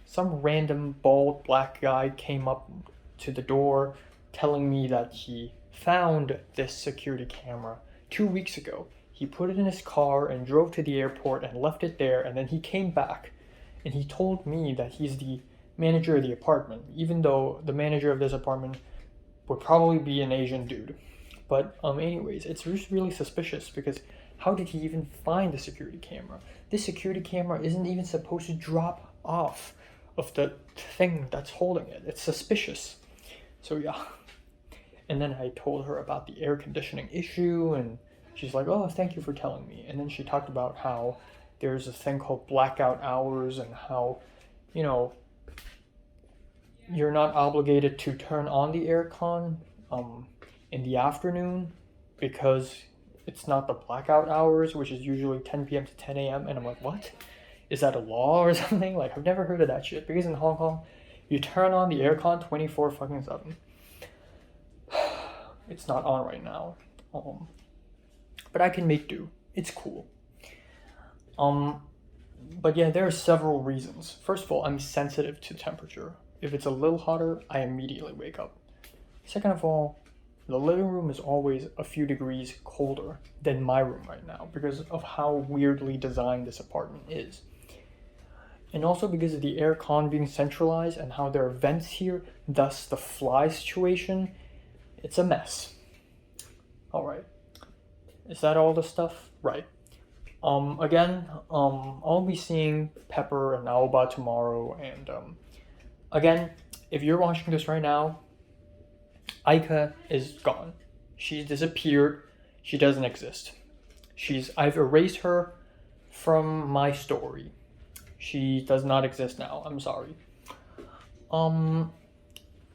some random bald black guy came up to the door telling me that he found this security camera 2 weeks ago. He put it in his car and drove to the airport and left it there, and then he came back and he told me that he's the manager of the apartment, even though the manager of this apartment would probably be an Asian dude. But anyways, it's just really suspicious because how did he even find the security camera? This security camera isn't even supposed to drop off of the thing that's holding it. It's suspicious. So yeah. And then I told her about the air conditioning issue, and she's like, "Oh, thank you for telling me." And then she talked about how there's a thing called blackout hours and how, you're not obligated to turn on the aircon in the afternoon because it's not the blackout hours, which is usually 10 p.m. to 10 a.m. And I'm like, what? Is that a law or something? Like, I've never heard of that shit. Because in Hong Kong, you turn on the aircon 24/7. It's not on right now. But I can make do. It's cool. But yeah, there are several reasons. First of all, I'm sensitive to temperature. If it's a little hotter, I immediately wake up. Second of all, the living room is always a few degrees colder than my room right now because of how weirdly designed this apartment is. And also because of the air con being centralized and how there are vents here, thus the fly situation, it's a mess. Alright. Is that all the stuff? Right. Again, I'll be seeing Pepper and Aoba tomorrow, and again, if you're watching this right now, Aika is gone. She's disappeared. She doesn't exist. I've erased her from my story. She does not exist now. I'm sorry.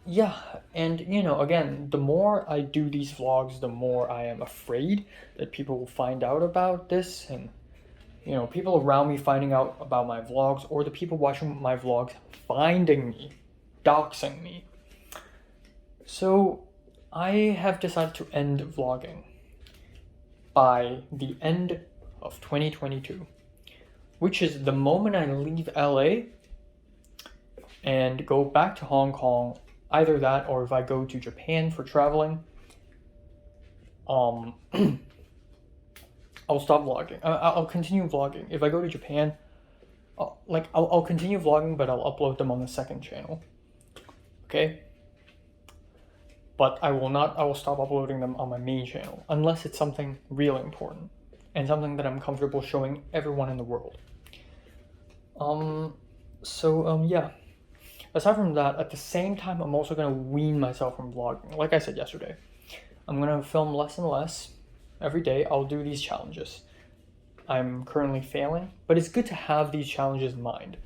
Yeah, and again, the more I do these vlogs, the more I am afraid that people will find out about this, and people around me finding out about my vlogs, or the people watching my vlogs finding me, doxing me. So I have decided to end vlogging by the end of 2022, which is the moment I leave LA and go back to Hong Kong. Either that, or if I go to Japan for traveling, I'll stop vlogging. I'll continue vlogging. If I go to Japan, I'll continue vlogging, but I'll upload them on the second channel. Okay? But I will stop uploading them on my main channel, unless it's something really important, and something that I'm comfortable showing everyone in the world. Yeah. Aside from that, at the same time, I'm also going to wean myself from vlogging. Like I said yesterday, I'm going to film less and less every day. I'll do these challenges. I'm currently failing, but it's good to have these challenges in mind.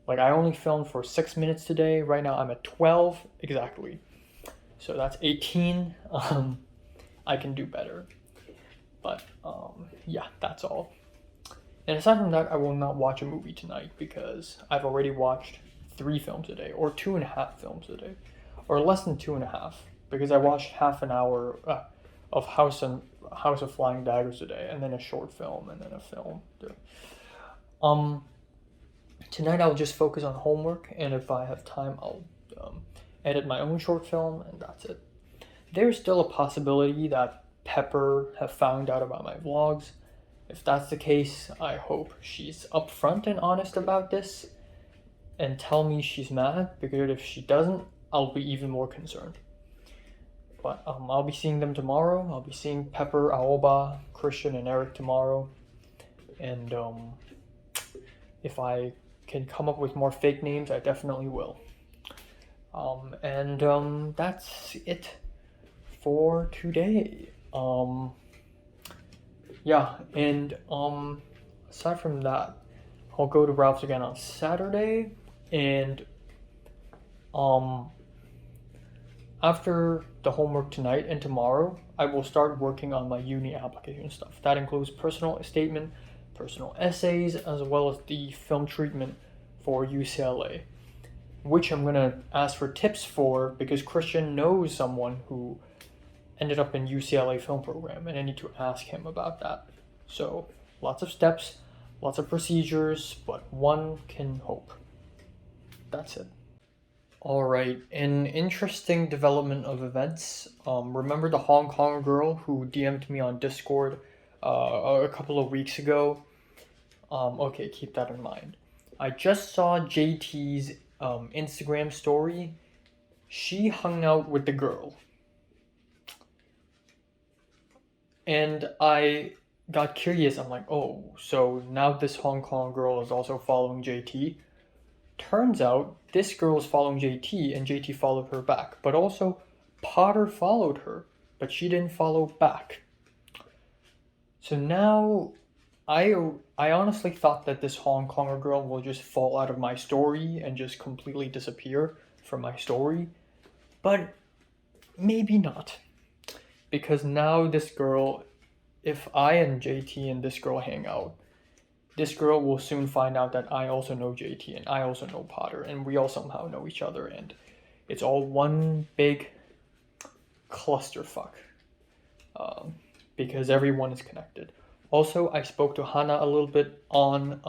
Like, I only filmed for 6 minutes today. Right now, I'm at 12 exactly. So that's 18. I can do better. But, yeah, that's all. And aside from that, I will not watch a movie tonight because I've already watched 3 films a day, or 2.5 films a day, or less than 2.5, because I watched half an hour of House of Flying Daggers today, and then a short film, and then a film. Tonight I'll just focus on homework, and if I have time, I'll edit my own short film, and that's it. There's still a possibility that Pepper have found out about my vlogs. If that's the case, I hope she's upfront and honest about this and tell me she's mad, because if she doesn't, I'll be even more concerned. But I'll be seeing them tomorrow. I'll be seeing Pepper, Aoba, Christian, and Eric tomorrow. And if I can come up with more fake names, I definitely will. That's it for today. Yeah, and aside from that, I'll go to Ralph's again on Saturday, and after the homework tonight and tomorrow, I will start working on my uni application stuff. That includes personal statement, personal essays, as well as the film treatment for UCLA, which I'm gonna ask for tips for because Christian knows someone who ended up in UCLA film program, and I need to ask him about that. So lots of steps, lots of procedures, but one can hope. That's it. All right, an interesting development of events. Remember the Hong Kong girl who DM'd me on Discord a couple of weeks ago? Okay, keep that in mind. I just saw JT's Instagram story. She hung out with the girl. And I got curious. I'm like, oh, so now this Hong Kong girl is also following JT? Turns out this girl is following JT and JT followed her back. But also, Potter followed her, but she didn't follow back. So now, I honestly thought that this Hong Konger girl will just fall out of my story and just completely disappear from my story. But maybe not. Because now this girl, if I and JT and this girl hang out, this girl will soon find out that I also know JT and I also know Potter, and we all somehow know each other, and it's all one big clusterfuck. Because everyone is connected. Also, I spoke to Hannah a little bit on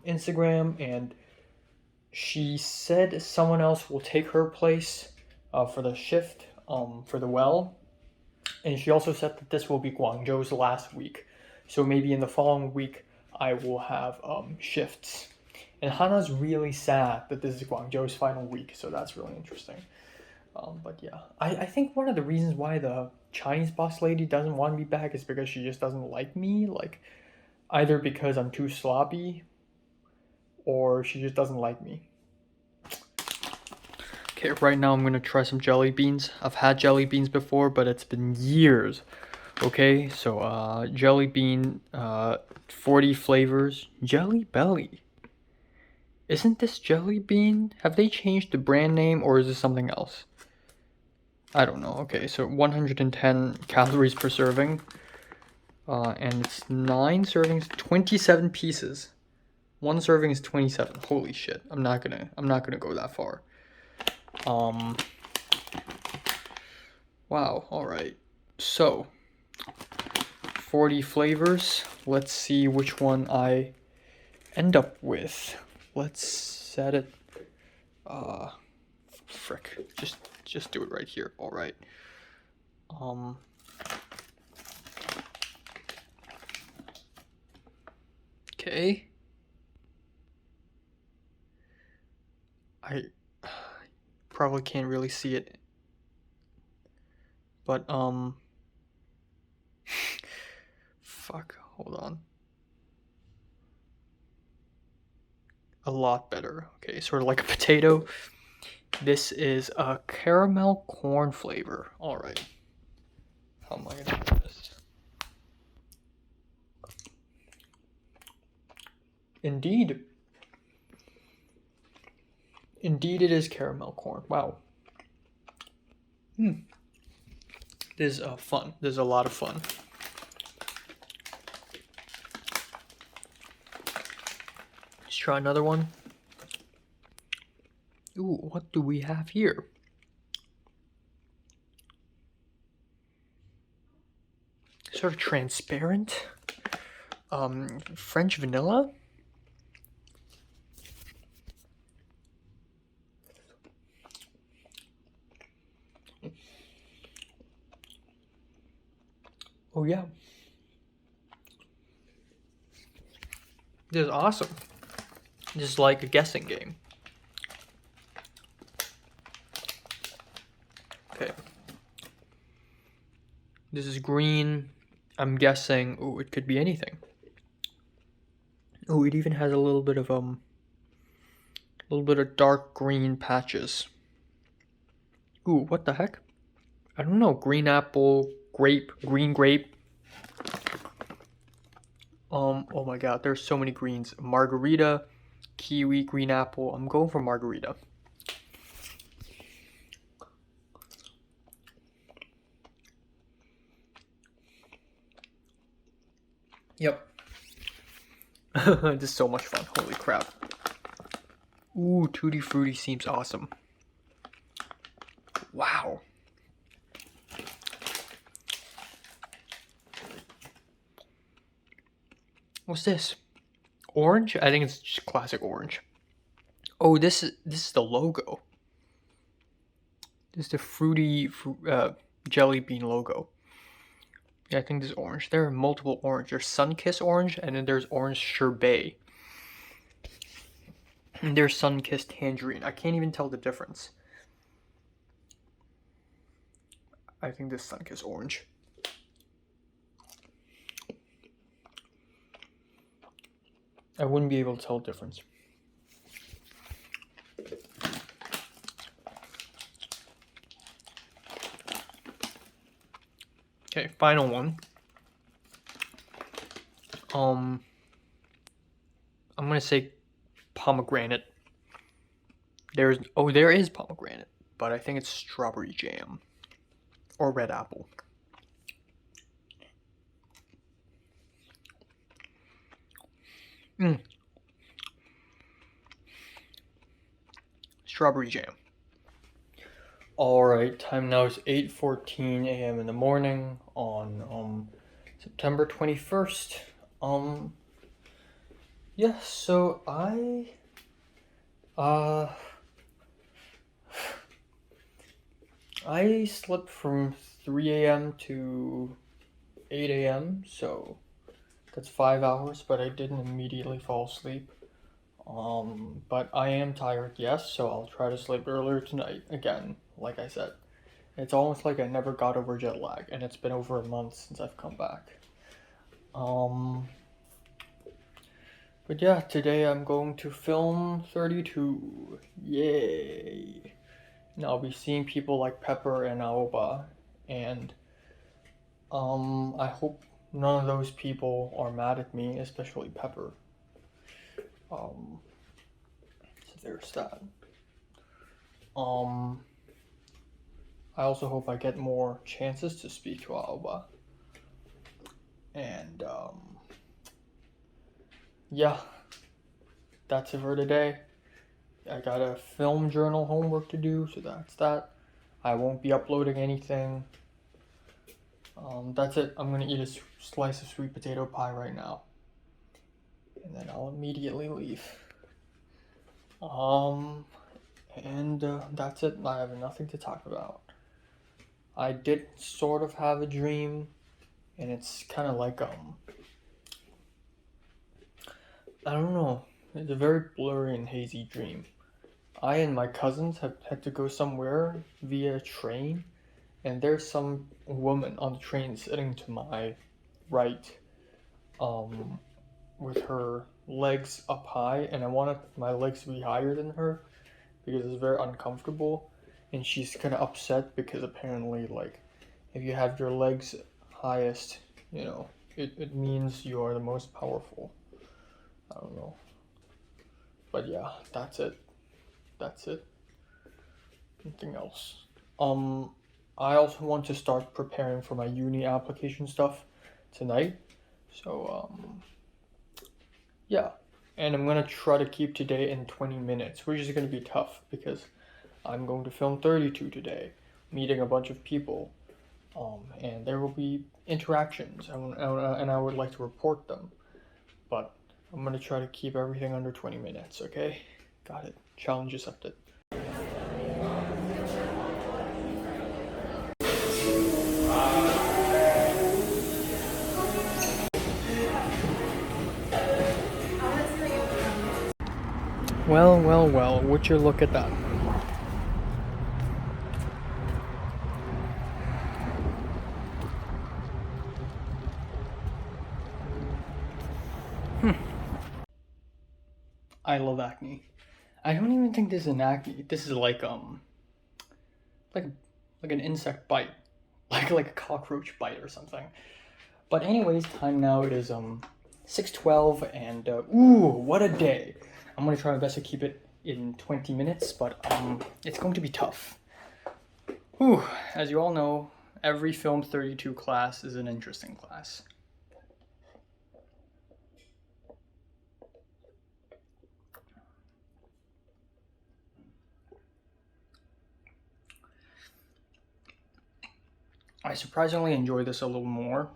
Instagram, and she said someone else will take her place for the shift for the well. And she also said that this will be Guangzhou's last week. So maybe in the following week, I will have shifts. And Hannah's really sad that this is Guangzhou's final week, so that's really interesting. But yeah, I think one of the reasons why the Chinese boss lady doesn't want me back is because she just doesn't like me. Like, either because I'm too sloppy, or she just doesn't like me. Okay, right now I'm gonna try some jelly beans. I've had jelly beans before, but it's been years. Okay, so jelly bean, 40 flavors, Jelly Belly. Isn't this Jelly Bean? Have they changed the brand name, or is this something else? I don't know. Okay, so 110 calories per serving, and it's 9 servings, 27 pieces. One serving is 27. Holy shit! I'm not gonna go that far. Wow. All right. So 40 flavors. Let's see which one I end up with. Let's set it. Frick. Just do it right here. All right. Okay. I probably can't really see it, but fuck. Hold on. A lot better. Okay, sort of like a potato. This is a caramel corn flavor. All right. How am I gonna do this? Indeed, it is caramel corn. Wow. This is fun. This is a lot of fun. Let's try another one. Ooh, what do we have here? Sort of transparent. French vanilla. Oh yeah. This is awesome. This is like a guessing game. Okay. This is green. I'm guessing, oh, it could be anything. Oh, it even has a little bit of dark green patches. Ooh, what the heck? I don't know. Green apple, grape, green grape. Oh my god, there's so many greens. Margarita, kiwi, green apple. I'm going for margarita. Yep. This is so much fun. Holy crap. Ooh, Tutti Frutti seems awesome. Wow. What's this? Orange? I think it's just classic orange. Oh, this is the logo. This is the fruity jelly bean logo. Yeah, I think this is orange. There are multiple orange. There's Sunkist orange, and then there's orange sherbet. And there's Sunkist tangerine. I can't even tell the difference. I think this Sunkist orange. I wouldn't be able to tell the difference. Okay, final one. I'm gonna say pomegranate. There is pomegranate, but I think it's strawberry jam or red apple. Strawberry jam. Alright, time now is 8:14 a.m. in the morning on September 21st. Yeah, so I slept from 3 a.m. to 8 a.m., so that's 5 hours, but I didn't immediately fall asleep. But I am tired, yes, so I'll try to sleep earlier tonight again, like I said. It's almost like I never got over jet lag, and it's been over a month since I've come back. But yeah, today I'm going to film 32. Yay! And I'll be seeing people like Pepper and Aoba, and I hope none of those people are mad at me, especially Pepper. So there's that. I also hope I get more chances to speak to Aoba. And yeah, that's it for today. I got a film journal homework to do, so that's that. I won't be uploading anything. That's it. I'm gonna eat a slice of sweet potato pie right now, and then I'll immediately leave. And that's it. I have nothing to talk about. I did sort of have a dream, and it's kind of like I don't know. It's a very blurry and hazy dream. I and my cousins have had to go somewhere via train, and there's some woman on the train sitting to my right, with her legs up high, and I wanted my legs to be higher than her because it's very uncomfortable, and she's kind of upset because apparently, like, if you have your legs highest, it means you are the most powerful. I don't know. But yeah, that's it. Nothing else. I also want to start preparing for my uni application stuff tonight. So, yeah. And I'm gonna try to keep today in 20 minutes, which is gonna be tough because I'm going to film 32 today, meeting a bunch of people. And there will be interactions, and I would like to report them. But I'm gonna try to keep everything under 20 minutes, okay? Got it. Challenge accepted. Well, well, well, would you look at that? I love acne. I don't even think this is an acne. This is like like an insect bite, like a cockroach bite or something. But anyways, time now it is 6:12 and ooh, what a day! I'm gonna try my best to keep it in 20 minutes, but it's going to be tough. Whew, as you all know, every Film 32 class is an interesting class. I surprisingly enjoy this a little more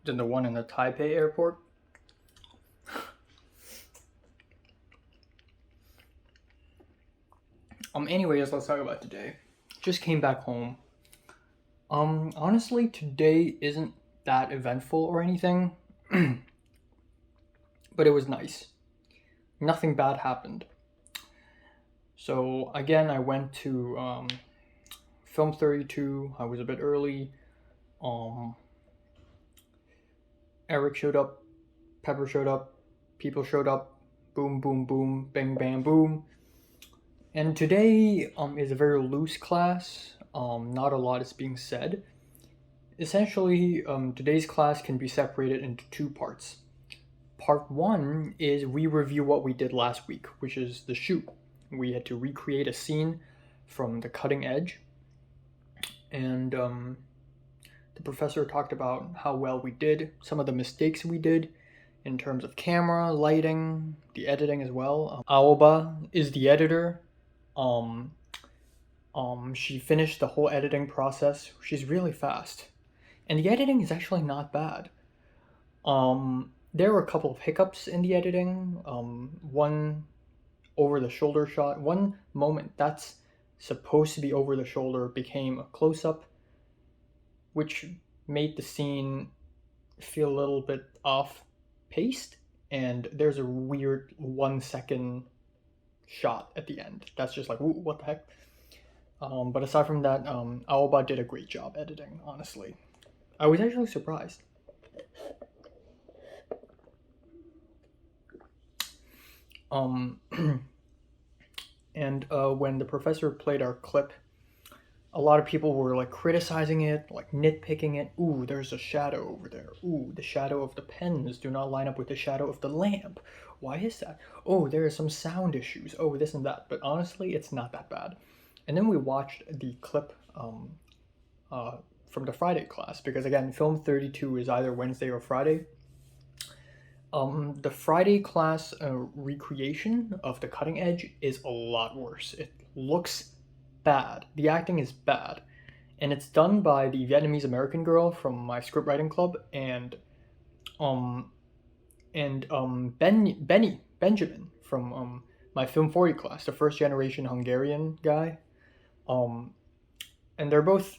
than the one in the Taipei airport. Anyways, let's talk about today. Just came back home. Honestly, today isn't that eventful or anything, but it was nice. Nothing bad happened. So again, I went to Film 32. I was a bit early. Um, Eric showed up, Pepper showed up, people showed up. Boom, boom, boom, bang, bang, boom. And today is a very loose class. Not a lot is being said. Essentially, today's class can be separated into two parts. Part one is we review what we did last week, which is the shoot. We had to recreate a scene from The Cutting Edge, and the professor talked about how well we did, some of the mistakes we did in terms of camera, lighting, the editing as well. Aoba is the editor. Um, she finished the whole editing process. She's really fast, and the editing is actually not bad. There were a couple of hiccups in the editing. One over the shoulder shot, one moment that's supposed to be over the shoulder became a close up, which made the scene feel a little bit off paced. And there's a weird 1 second shot at the end. That's just like, what the heck? But aside from that, Aoba did a great job editing, honestly. I was actually surprised. Um, and when the professor played our clip, a lot of people were like criticizing it, like nitpicking it. Ooh, there's a shadow over there. Ooh, the shadow of the pens do not line up with the shadow of the lamp. Why is that? Oh, there are some sound issues. Oh, this and that. But honestly, it's not that bad. And then we watched the clip from the Friday class because again, Film 32 is either Wednesday or Friday. The Friday class recreation of The Cutting Edge is a lot worse. It looks bad. The acting is bad. And it's done by the Vietnamese American girl from my script writing club um Benjamin from my Film 40 class, the first generation Hungarian guy. Um and they're both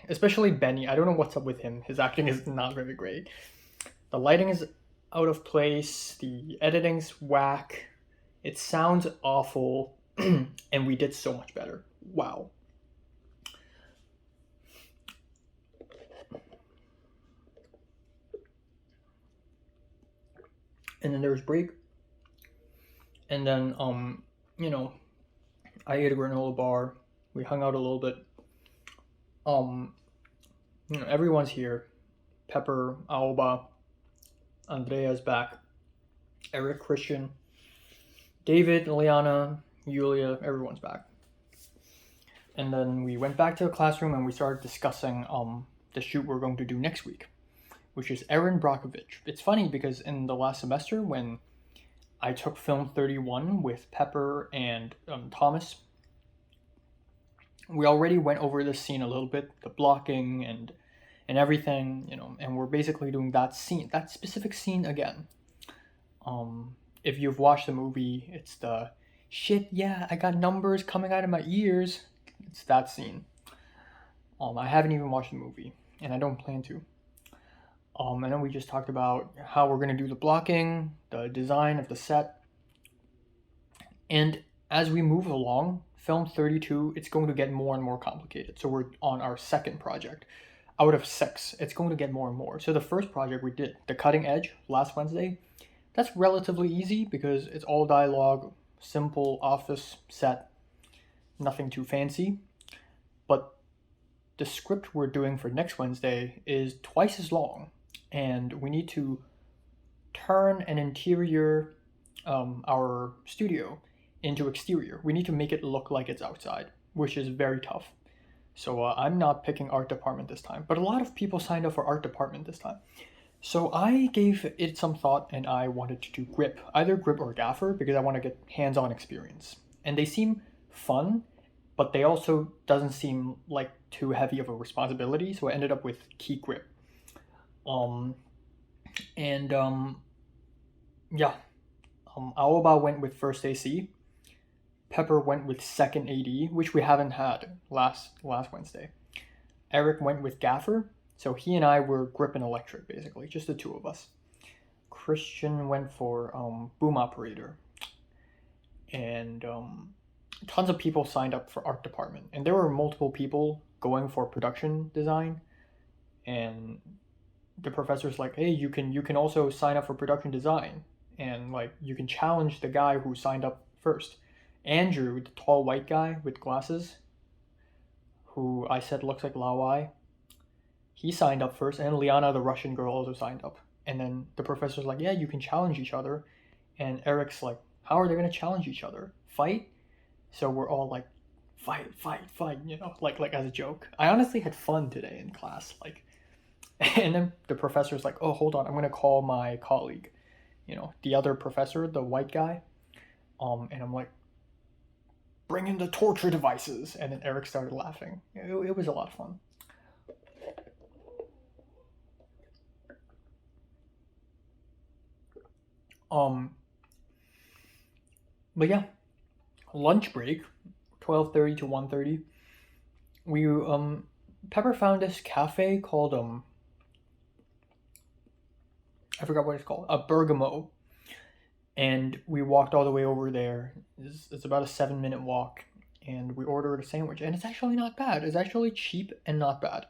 especially Benny. I don't know what's up with him. His acting is not very great. The lighting is out of place, the editing's whack, it sounds awful, and we did so much better. Wow. And then there was break, and then you know, I ate a granola bar. We hung out a little bit. Um, everyone's here. Pepper, Alba, Andrea's back. Eric, Christian, David, Liana, Yulia, everyone's back. And then we went back to the classroom and we started discussing the shoot we're going to do next week, which is Erin Brockovich. It's funny because in the last semester when I took Film 31 with Pepper and Thomas, we already went over this scene a little bit, the blocking and everything, and we're basically doing that scene, that specific scene again. If you've watched the movie, it's the shit, yeah, I got numbers coming out of my ears. It's that scene. I haven't even watched the movie, and I don't plan to. And then we just talked about how we're going to do the blocking, the design of the set, And as we move along, film 32, it's going to get more and more complicated. So we're on our second project. Out of 6, it's going to get more and more. So the first project we did, The Cutting Edge, last Wednesday, that's relatively easy because it's all dialogue, simple office set, nothing too fancy. But the script we're doing for next Wednesday is twice as long, and we need to turn an interior, our studio, into exterior. We need to make it look like it's outside, which is very tough. So I'm not picking art department this time, but a lot of people signed up for art department this time. So I gave it some thought and I wanted to do grip, either grip or gaffer, because I want to get hands-on experience. And they seem fun, but they also doesn't seem like too heavy of a responsibility. So I ended up with key grip. Um, and yeah, Aoba went with first AC. Pepper went with second AD, which we haven't had last Wednesday. Eric went with gaffer, so he and I were grip and electric basically, just the two of us. Christian went for boom operator, and tons of people signed up for art department, and there were multiple people going for production design, and the professor's like, hey, you can also sign up for production design, and like you can challenge the guy who signed up first. Andrew, the tall white guy with glasses, who I said looks like Lawai, he signed up first, and Liana, the Russian girl, also signed up. And then the professor's like, yeah, you can challenge each other. And Eric's like, how are they going to challenge each other? Fight? So we're all like, fight, fight, fight, like as a joke. I honestly had fun today in class. Like, and then the professor's like, oh, hold on, I'm going to call my colleague, the other professor, the white guy. And I'm like, bring in the torture devices. And then Eric started laughing. It was a lot of fun. But yeah, lunch break, 12:30 to 1:30. We Pepper found this cafe called I forgot what it's called, a Bergamo, and we walked all the way over there. It's about a 7-minute walk, and we ordered a sandwich, and it's actually not bad. It's actually cheap and not bad.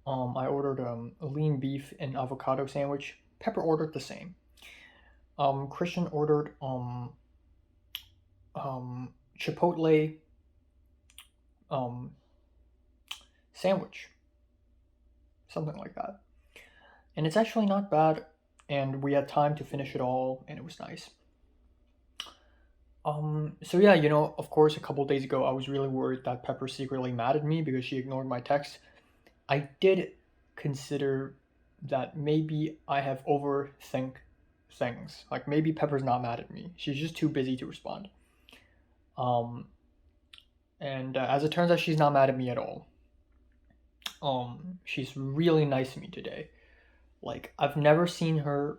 I ordered a lean beef and avocado sandwich. Pepper ordered the same. Christian ordered chipotle um, sandwich, something like that. And it's actually not bad, and we had time to finish it all, and it was nice. So yeah, of course, a couple days ago, I was really worried that Pepper's secretly mad at me because she ignored my text. I did consider that maybe I have overthink things. Like maybe Pepper's not mad at me. She's just too busy to respond. Um, and as it turns out, she's not mad at me at all. She's really nice to me today. Like I've never seen her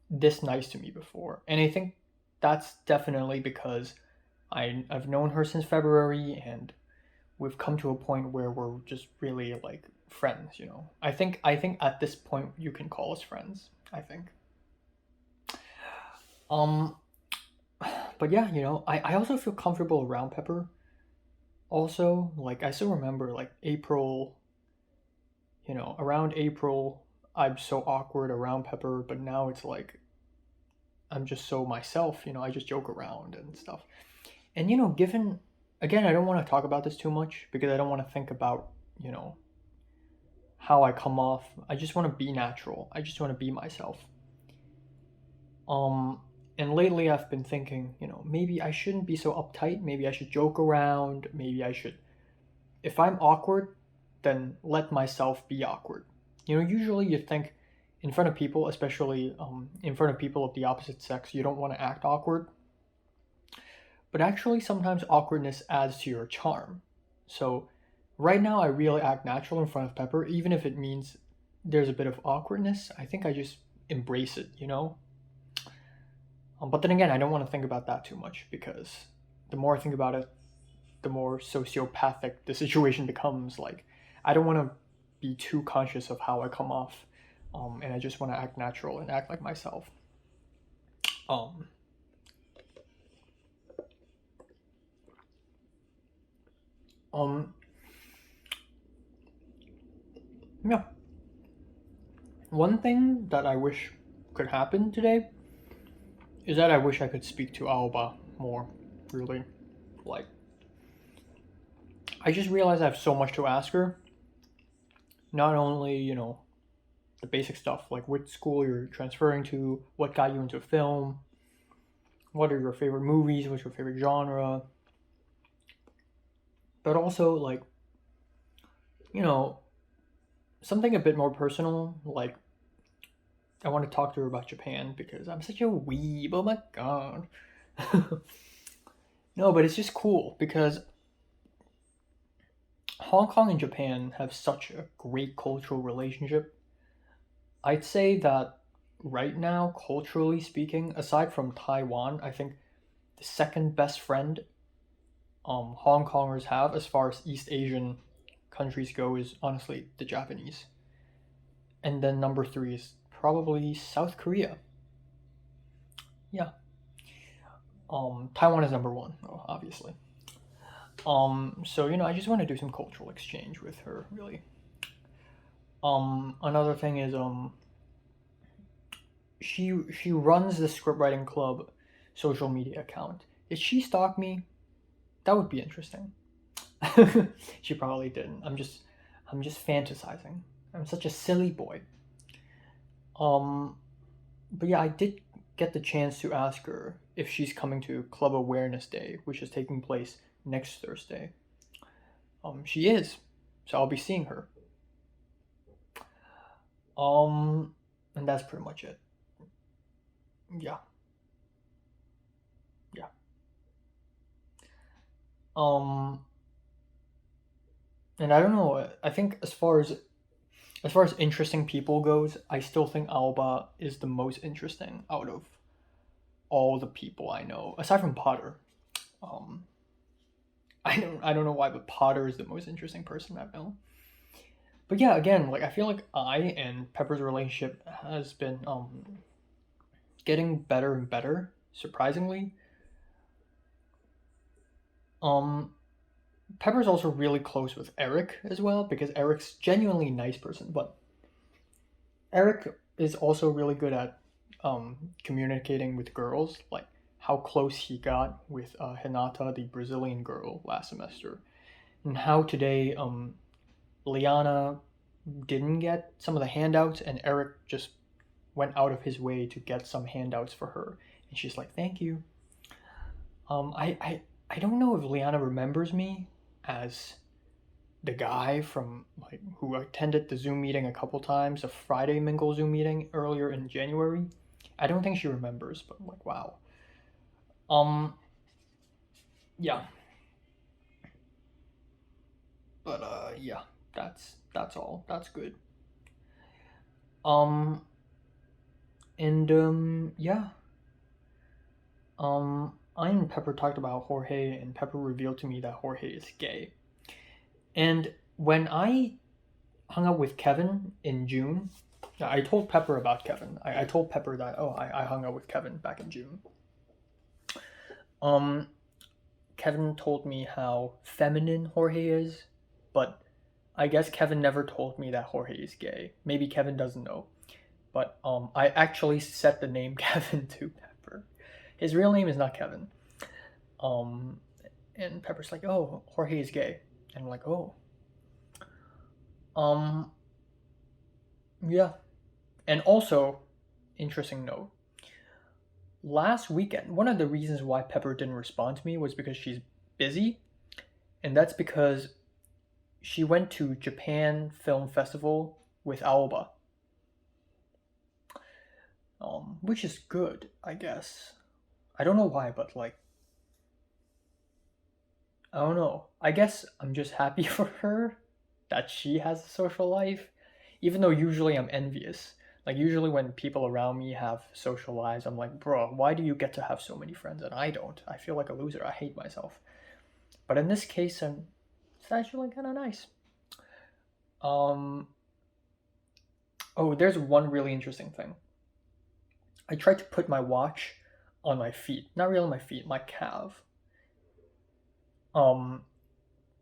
this nice to me before, and I think that's definitely because I've known her since February, and we've come to a point where we're just really like friends. I think at this point you can call us friends. I think. Um, but yeah, I also feel comfortable around Pepper. Also, like I still remember like April. Around April, I'm so awkward around Pepper, but now it's like I'm just so myself. I just joke around and stuff. And given again, I don't want to talk about this too much because I don't want to think about you know how I come off. I just want to be natural. I just want to be myself. Um, and lately I've been thinking, maybe I shouldn't be so uptight. Maybe I should joke around. Maybe I should. If I'm awkward, then let myself be awkward. Usually you think in front of people, especially in front of people of the opposite sex, you don't want to act awkward. But actually, sometimes awkwardness adds to your charm. So, right now, I really act natural in front of Pepper, even if it means there's a bit of awkwardness. I think I just embrace it. But then again, I don't want to think about that too much because the more I think about it, the more sociopathic the situation becomes. Like, I don't want to be too conscious of how I come off, and I just want to act natural and act like myself. Um, Um, yeah. One thing that I wish could happen today is that I wish I could speak to Alba more. Really, like, I just realized I have so much to ask her. Not only, the basic stuff like which school you're transferring to, what got you into film, what are your favorite movies, what's your favorite genre, but also like, you know, something a bit more personal. Like, I want to talk to her about Japan because I'm such a weeb. Oh my god. No, but it's just cool because Hong Kong and Japan have such a great cultural relationship. I'd say that right now, culturally speaking, aside from Taiwan, I think the second best friend Hong Kongers have as far as East Asian countries go is honestly the Japanese. And then number three is probably South Korea. Yeah. Taiwan is number one, obviously. So I just want to do some cultural exchange with her, really. Another thing is she runs the scriptwriting club social media account. Did she stalk me? That would be interesting. She probably didn't. I'm just fantasizing. I'm such a silly boy. Um, but yeah, I did get the chance to ask her if she's coming to Club Awareness Day, which is taking place next Thursday. She is, so I'll be seeing her. Um, and that's pretty much it. Yeah, yeah. Um, and I don't know. I think as far as interesting people goes, I still think Alba is the most interesting out of all the people I know, aside from Potter. Um, I don't know why, but Potter is the most interesting person I've known. But yeah, again, like I feel like I and Pepper's relationship has been getting better and better, surprisingly. Um, Pepper's also really close with Eric as well because Eric's genuinely a nice person, but Eric is also really good at communicating with girls, like how close he got with Hinata, the Brazilian girl, last semester, and how today Liana didn't get some of the handouts, and Eric just went out of his way to get some handouts for her, and she's like, "Thank you." I don't know if Liana remembers me as the guy from like who attended the Zoom meeting a couple times, a Friday Mingle Zoom meeting earlier in January. I don't think she remembers, but like wow. Um yeah, but yeah, that's all. That's good. Um and yeah. I and Pepper talked about Jorge and Pepper revealed to me that Jorge is gay. And when I hung out with Kevin in June, I told Pepper about Kevin. I told Pepper that I hung out with Kevin back in June. Um, Kevin told me how feminine Jorge is, but I guess Kevin never told me that Jorge is gay. Maybe Kevin doesn't know, but I actually set the name Kevin to Pepper. His real name is not Kevin. Um, and Pepper's like, "Oh, Jorge is gay," and I'm like, "Oh, um, yeah." And also, interesting note, last weekend, one of the reasons why Pepper didn't respond to me was because she's busy, and that's because she went to Japan Film Festival with Aoba, which is good, I guess. I don't know why, but like, I don't know. I guess I'm just happy for her that she has a social life, even though usually I'm envious. Like, usually when people around me have social lives, I'm like, bro, why do you get to have so many friends and I don't? I feel like a loser. I hate myself. But in this case, it's actually kind of nice. Um, oh, there's one really interesting thing. I tried to put my watch on my feet, not really my feet, my calf. Um,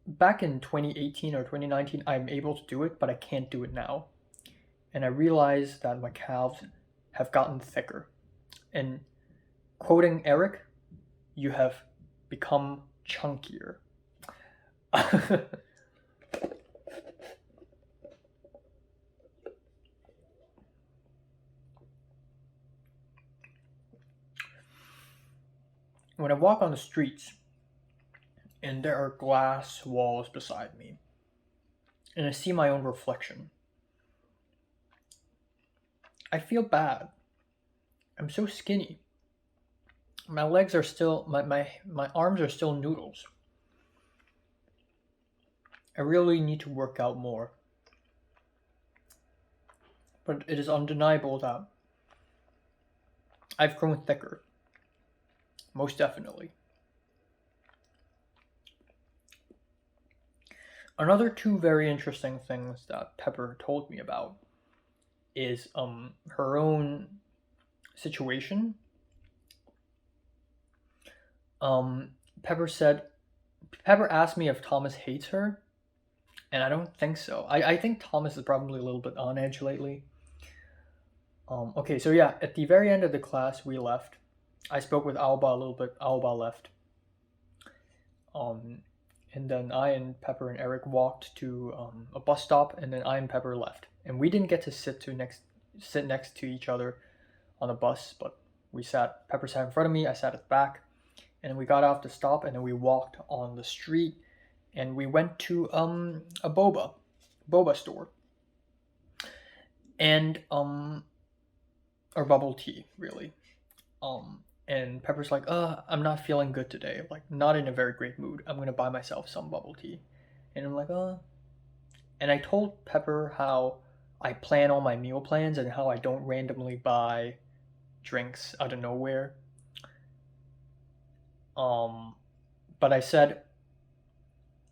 back in 2018 or 2019, I'm able to do it, but I can't do it now. And I realized that my calves have gotten thicker. And quoting Eric, you have become chunkier. When I walk on the streets and there are glass walls beside me, and I see my own reflection, I feel bad. I'm so skinny. My legs are still, my arms are still noodles. I really need to work out more. But it is undeniable that I've grown thicker. Most definitely. Another two very interesting things that Pepper told me about is her own situation. Pepper asked me if Thomas hates her, and I don't think so. I think Thomas is probably a little bit on edge lately. Okay, so yeah, at the very end of the class, we left. I spoke with Alba a little bit. Alba left. And then I and Pepper and Eric walked to a bus stop, and then I and Pepper left. And we didn't get to sit next to each other on the bus, but Pepper sat in front of me, I sat at the back, and we got off the stop, and then we walked on the street, and we went to a boba store, and or bubble tea, really. And Pepper's like, I'm not feeling good today, like not in a very great mood. I'm gonna buy myself some bubble tea. And I'm like, and I told Pepper how I plan all my meal plans and how I don't randomly buy drinks out of nowhere. But I said,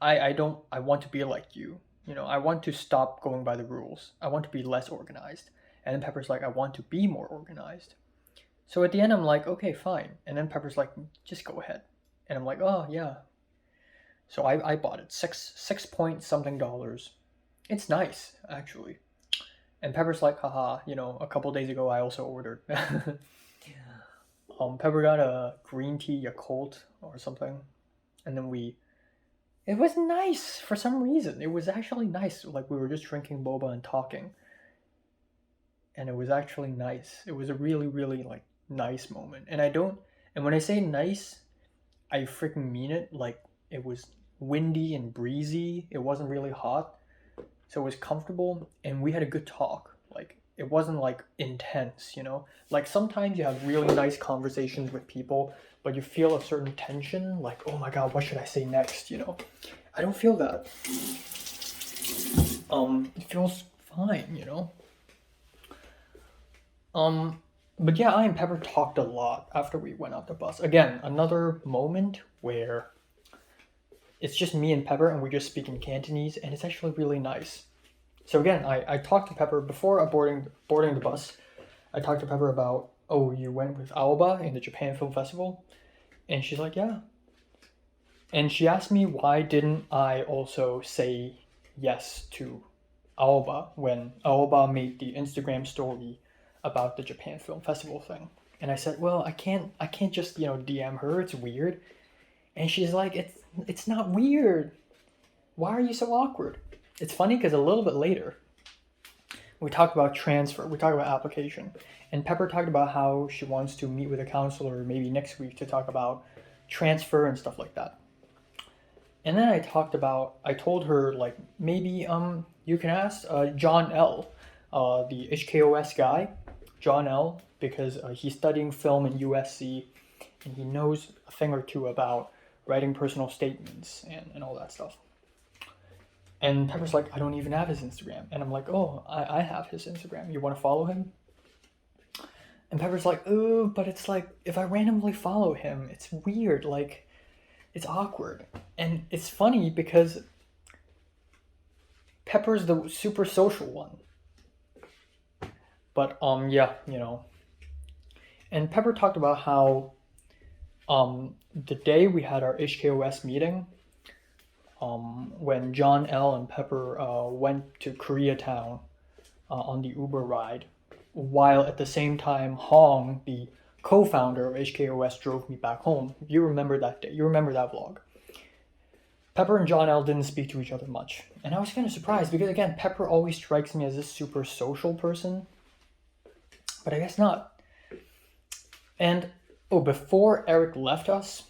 I want to be like you. I want to stop going by the rules. I want to be less organized. And then Pepper's like, I want to be more organized. So at the end, I'm like, okay, fine. And then Pepper's like, just go ahead. And I'm like, oh, yeah. So I bought it, six point something dollars. It's nice, actually. And Pepper's like, haha, a couple days ago, I also ordered. Pepper got a green tea Yakult or something. And then it was nice for some reason. It was actually nice. Like we were just drinking boba and talking. And it was actually nice. It was a really, really like nice moment. And when I say nice, I freaking mean it. Like it was windy and breezy. It wasn't really hot. So it was comfortable and we had a good talk. Like it wasn't like intense, Like sometimes you have really nice conversations with people, but you feel a certain tension, like, oh my god, what should I say next, I don't feel that. It feels fine, But yeah, I and Pepper talked a lot after we went off the bus. Again, another moment where it's just me and Pepper and we just speak in Cantonese and it's actually really nice. So again, I talked to Pepper before boarding the bus. I talked to Pepper about, oh, you went with Alba in the Japan Film Festival? And she's like, yeah. And she asked me why didn't I also say yes to Alba when Alba made the Instagram story about the Japan Film Festival thing. And I said, well, I can't just, DM her. It's weird. And she's like, it's not weird. Why are you so awkward? It's funny because a little bit later, we talked about transfer. We talked about application. And Pepper talked about how she wants to meet with a counselor maybe next week to talk about transfer and stuff like that. And then I told her, like, maybe you can ask John L., the HKOS guy, John L., because he's studying film in USC and he knows a thing or two about writing personal statements and all that stuff. And Pepper's like, I don't even have his Instagram. And I'm like, oh, I have his Instagram. You want to follow him? And Pepper's like, oh, but it's like, if I randomly follow him, it's weird. Like, it's awkward. And it's funny because Pepper's the super social one. But, yeah, And Pepper talked about how the day we had our HKOS meeting, when John L. and Pepper went to Koreatown on the Uber ride, while at the same time Hong, the co-founder of HKOS, drove me back home. You remember that day. You remember that vlog. Pepper and John L. didn't speak to each other much. And I was kind of surprised because, again, Pepper always strikes me as this super social person. But I guess not. And, before Eric left us,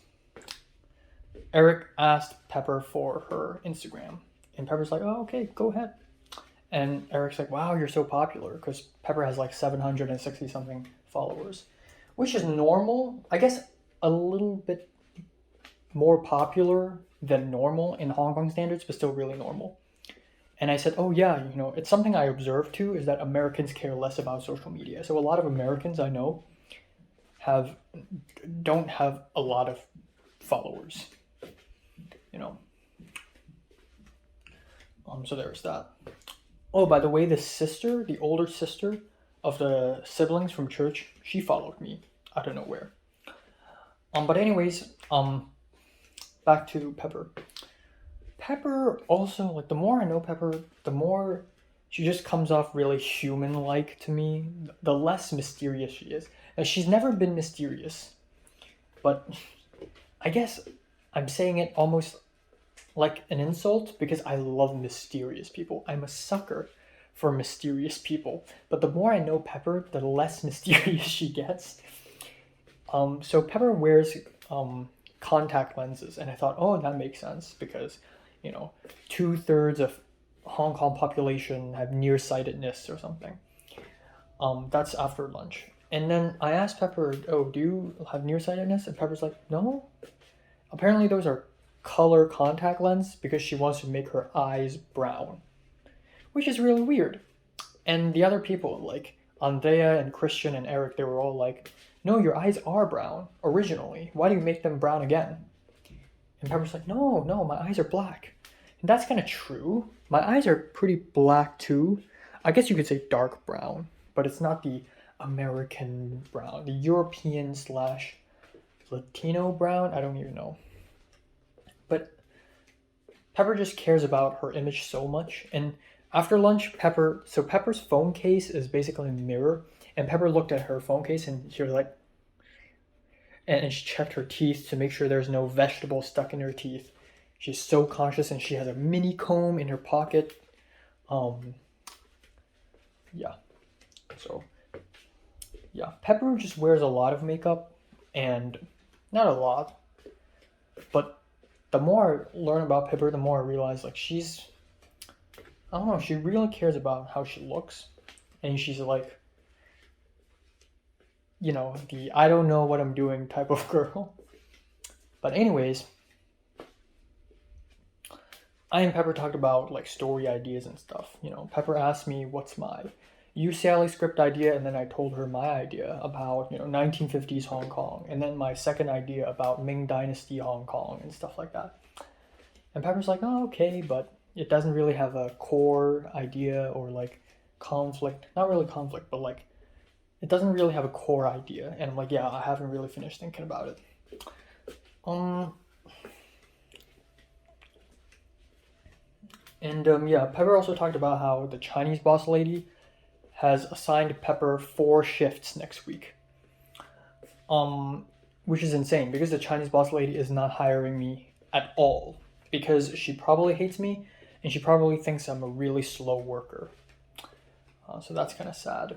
Eric asked Pepper for her Instagram. And Pepper's like, oh, okay, go ahead. And Eric's like, wow, you're so popular. Because Pepper has like 760 something followers. Which is normal. I guess a little bit more popular than normal in Hong Kong standards, but still really normal. And I said, oh yeah, it's something I observed too, is that Americans care less about social media. So a lot of Americans I know don't have a lot of followers. So there's that. Oh, by the way, the older sister of the siblings from church, she followed me out of nowhere. But anyways, back to Pepper. Pepper also, like, the more I know Pepper, the more she just comes off really human-like to me. The less mysterious she is. Now, she's never been mysterious, but I guess I'm saying it almost like an insult because I love mysterious people. I'm a sucker for mysterious people. But the more I know Pepper, the less mysterious she gets. So Pepper wears contact lenses, and I thought, oh, that makes sense because 2/3 of Hong Kong population have nearsightedness or something. That's after lunch. And then I asked Pepper, oh, do you have nearsightedness? And Pepper's like, no. Apparently those are color contact lens because she wants to make her eyes brown, which is really weird. And the other people, like Andrea and Christian and Eric, they were all like, no, your eyes are brown originally. Why do you make them brown again? And Pepper's like, no, my eyes are black. And that's kind of true. My eyes are pretty black too. I guess you could say dark brown, but it's not the American brown, the European / Latino brown. I don't even know. But Pepper just cares about her image so much. And after lunch, Pepper's phone case is basically a mirror. And Pepper looked at her phone case and she was like, and she checked her teeth to make sure there's no vegetable stuck in her teeth. She's so conscious, and she has a mini comb in her pocket. Yeah. So, yeah. Pepper just wears a lot of makeup, and not a lot, but the more I learn about Pepper, the more I realize, like, I don't know, she really cares about how she looks, and she's like, the I don't know what I'm doing type of girl. But anyways, I and Pepper talked about like story ideas and stuff. Pepper asked me what's my UCLA script idea, and then I told her my idea about 1950s Hong Kong, and then my second idea about Ming Dynasty Hong Kong and stuff like that. And Pepper's like, oh, okay, but it doesn't really have a core idea or like conflict. Not really conflict, but like it doesn't really have a core idea. And I'm like, yeah, I haven't really finished thinking about it. Yeah, Pepper also talked about how the Chinese boss lady has assigned Pepper 4 shifts next week. Which is insane because the Chinese boss lady is not hiring me at all because she probably hates me and she probably thinks I'm a really slow worker. So that's kind of sad.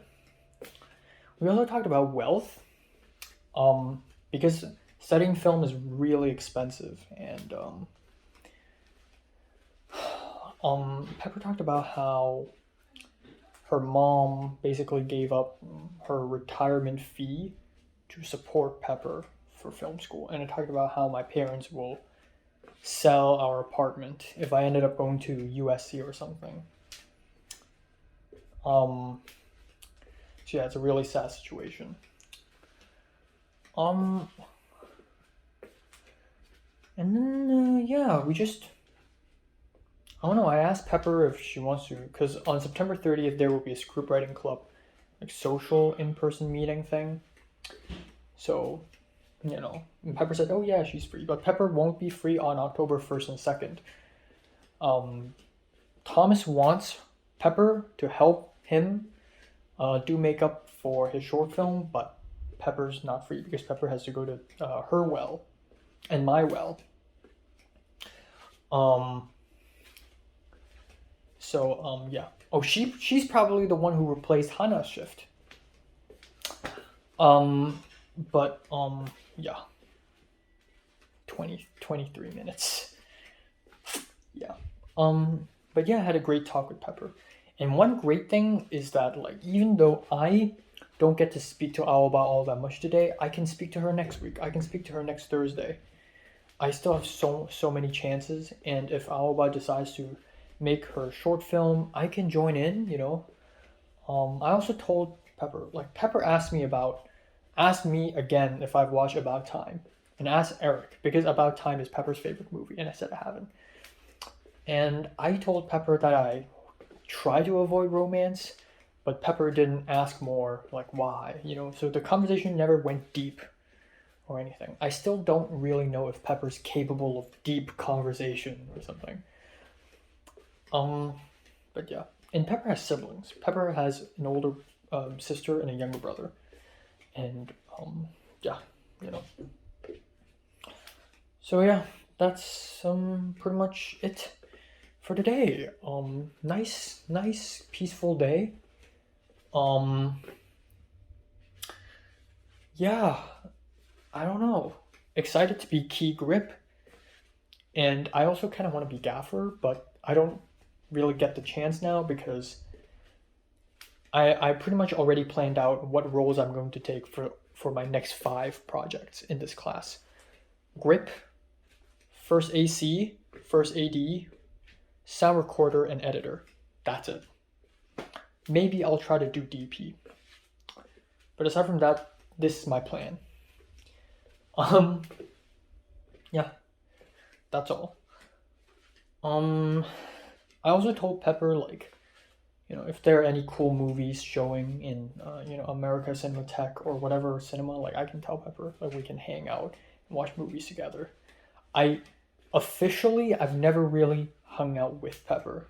We also talked about wealth, because studying film is really expensive, and Pepper talked about how her mom basically gave up her retirement fee to support Pepper for film school, and I talked about how my parents will sell our apartment if I ended up going to USC or something. So yeah, it's a really sad situation. And then yeah, I don't know, I asked Pepper if she wants to, because on September 30th there will be a group writing club, like social in-person meeting thing. So, and Pepper said, oh yeah, she's free, but Pepper won't be free on October 1st and 2nd Thomas wants Pepper to help him do makeup for his short film, but Pepper's not free because Pepper has to go to her well and my well. Um, yeah. Oh, she's probably the one who replaced Hannah's shift. But yeah. 23 minutes. Yeah. But yeah, I had a great talk with Pepper. And one great thing is that, like, even though I don't get to speak to Aoba all that much today, I can speak to her next week. I can speak to her next Thursday. I still have so many chances, and if Aoba decides to make her short film, I can join in, you know. I also told Pepper, like, Pepper asked me again if I've watched About Time, and asked Eric because About Time is Pepper's favorite movie, and I said I haven't. And I told Pepper that I try to avoid romance, but Pepper didn't ask more, like why, you know. So the conversation never went deep or anything. I still don't really know if Pepper's capable of deep conversation or something. But yeah, and Pepper has siblings. Pepper has an older sister and a younger brother, and yeah, you know. So yeah, that's pretty much it for today. Nice peaceful day. Yeah, I don't know. Excited to be Key Grip, and I also kind of want to be Gaffer, but I don't really get the chance now because I pretty much already planned out what roles I'm going to take for my next 5 projects in this class. Grip, first AC, first AD, sound recorder, and editor. That's it. Maybe I'll try to do DP. But aside from that, this is my plan. Yeah, that's all. I also told Pepper, like, you know, if there are any cool movies showing in, you know, America Cinematheque or whatever cinema, like, I can tell Pepper, like, we can hang out and watch movies together. I've never really hung out with Pepper.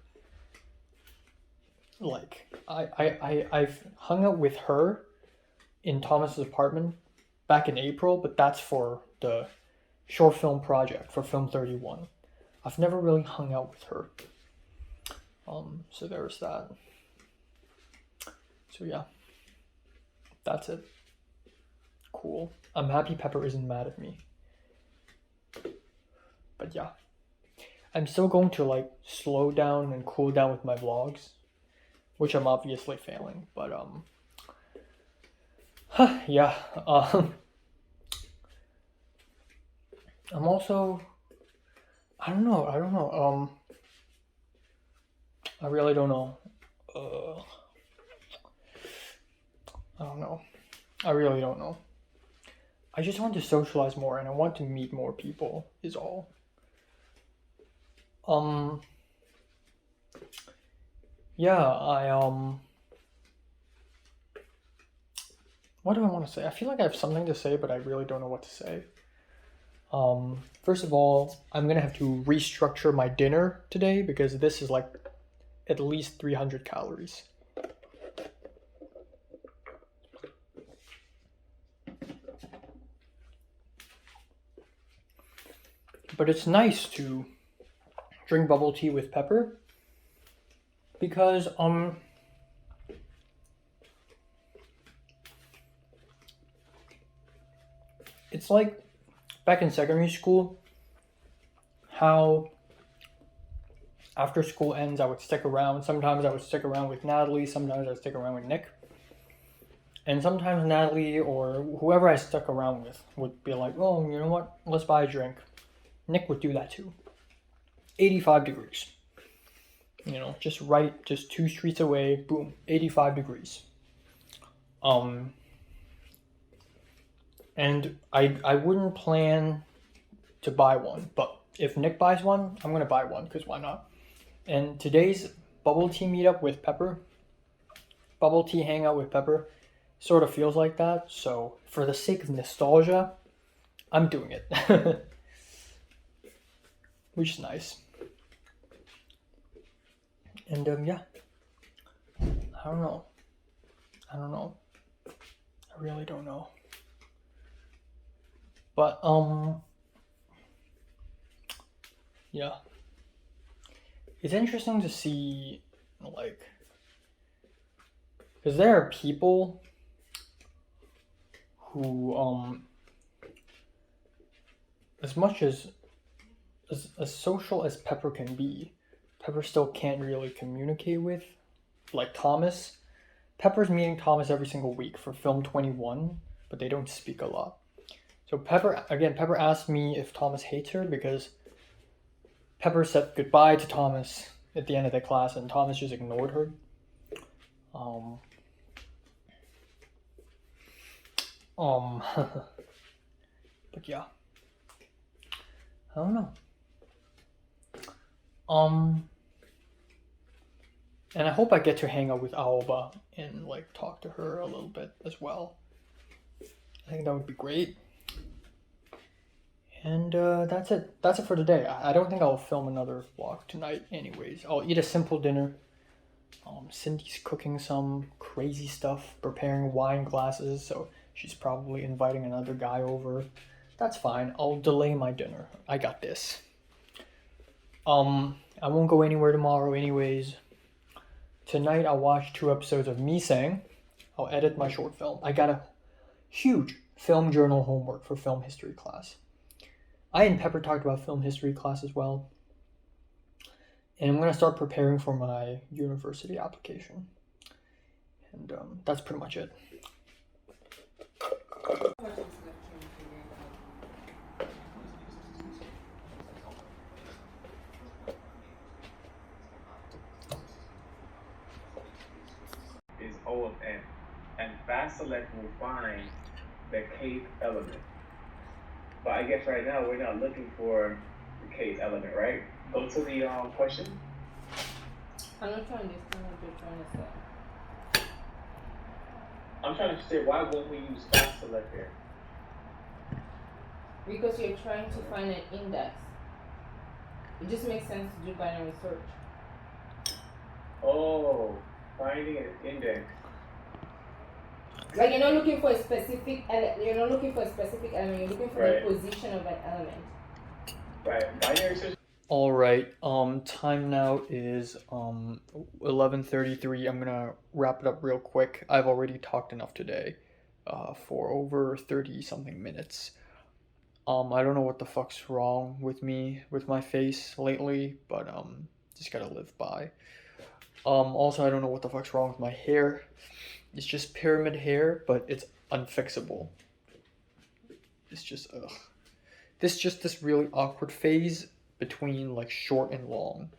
Like, I've hung out with her in Thomas's apartment back in April, but that's for the short film project for Film 31. I've never really hung out with her. So there's that. So yeah, that's it. Cool. I'm happy Pepper isn't mad at me. But yeah, I'm still going to, like, slow down and cool down with my vlogs, which I'm obviously failing. But yeah. I'm also, I don't know. I really don't know. I don't know. I really don't know. I just want to socialize more and I want to meet more people, is all. Yeah, what do I want to say? I feel like I have something to say, but I really don't know what to say. First of all, I'm gonna have to restructure my dinner today because this is like at least 300 calories. But it's nice to drink bubble tea with Pepper because it's like back in secondary school how after school ends I would stick around. Sometimes I would stick around with Natalie, sometimes I would stick around with Nick. And sometimes Natalie or whoever I stuck around with would be like, oh, you know what, let's buy a drink. Nick would do that too. 85 degrees. You know, just 2 streets away, boom, 85 degrees. And I wouldn't plan to buy one, but if Nick buys one, I'm gonna buy one, because why not? And today's bubble tea meetup with Pepper, bubble tea hangout with Pepper, sort of feels like that, so for the sake of nostalgia, I'm doing it. Which is nice. And yeah, I don't know. I don't know. I really don't know. But yeah, it's interesting to see, like, because there are people who as much as social as Pepper can be, Pepper still can't really communicate with, like Thomas. Pepper's meeting Thomas every single week for film 21, but they don't speak a lot. So Pepper asked me if Thomas hates her because Pepper said goodbye to Thomas at the end of the class and Thomas just ignored her. Um, but yeah, I don't know. And I hope I get to hang out with Aoba and like talk to her a little bit as well. I think that would be great. And that's it. That's it for today. I don't think I'll film another vlog tonight anyways. I'll eat a simple dinner. Cindy's cooking some crazy stuff, preparing wine glasses, so she's probably inviting another guy over. That's fine. I'll delay my dinner. I got this. I won't go anywhere tomorrow anyways. Tonight I'll watch 2 episodes of Misang. I'll edit my short film. I got a huge film journal homework for film history class. I and Pepper talked about film history class as well. And I'm going to start preparing for my university application. And that's pretty much it. Is O of N, and fast select will find the kth element. But I guess right now we're not looking for the kth element, right? Go to the question. I'm not trying to understand what you're trying to say. I'm trying to say, why won't we use fast select here? Because you're trying to find an index. It just makes sense to do binary search. Oh, finding an index. Like you're not looking for a specific element. You're not looking for a specific element. You're looking for Right. the position of an element. Right. Binary search. All right. Time now is 11:33. I'm gonna wrap it up real quick. I've already talked enough today, for over 30 something minutes. I don't know what the fuck's wrong with me with my face lately, but just gotta live by. Also I don't know what the fuck's wrong with my hair. It's just pyramid hair, but it's unfixable. It's just this really awkward phase between like short and long.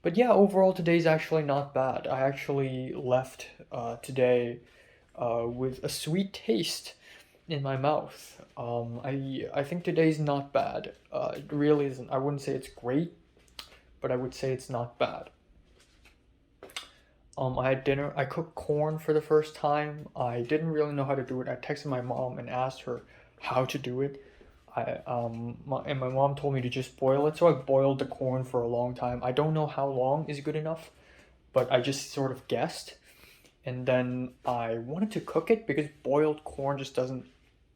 But yeah, overall today's actually not bad. I actually left today with a sweet taste in my mouth. I think today's not bad. It really isn't. I wouldn't say it's great, but I would say it's not bad. I had dinner. I cooked corn for the first time. I didn't really know how to do it. I texted my mom and asked her how to do it. My mom told me to just boil it, so I boiled the corn for a long time. I don't know how long is good enough, but I just sort of guessed. And then I wanted to cook it because boiled corn just doesn't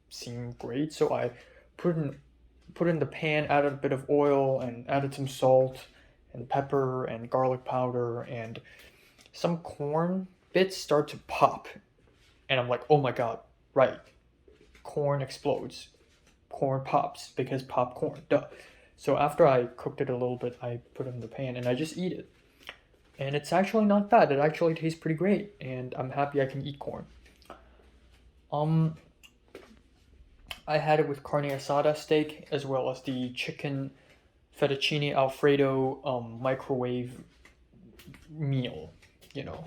seem great, so I put in the pan, added a bit of oil, and added some salt and pepper and garlic powder, and some corn bits start to pop. And I'm like, oh my god, right. Corn explodes. Corn pops because popcorn, duh. So after I cooked it a little bit, I put it in the pan and I just eat it. And it's actually not bad. It actually tastes pretty great, and I'm happy I can eat corn. I had it with carne asada steak as well as the chicken fettuccine alfredo microwave meal. You know,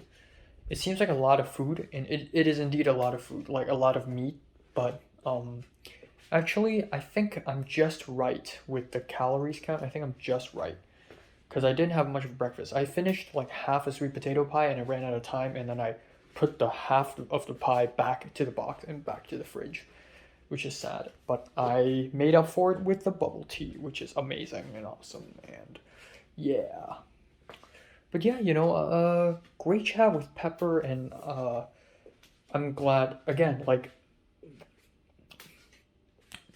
it seems like a lot of food, and it is indeed a lot of food, like a lot of meat, but actually I think I'm just right with the calories count. I think I'm just right because I didn't have much of breakfast. I finished like half a sweet potato pie and I ran out of time, and then I put the half of the pie back to the box and back to the fridge, which is sad. But I made up for it with the bubble tea, which is amazing and awesome, and yeah. But but yeah, great chat with Pepper, and I'm glad again. Like,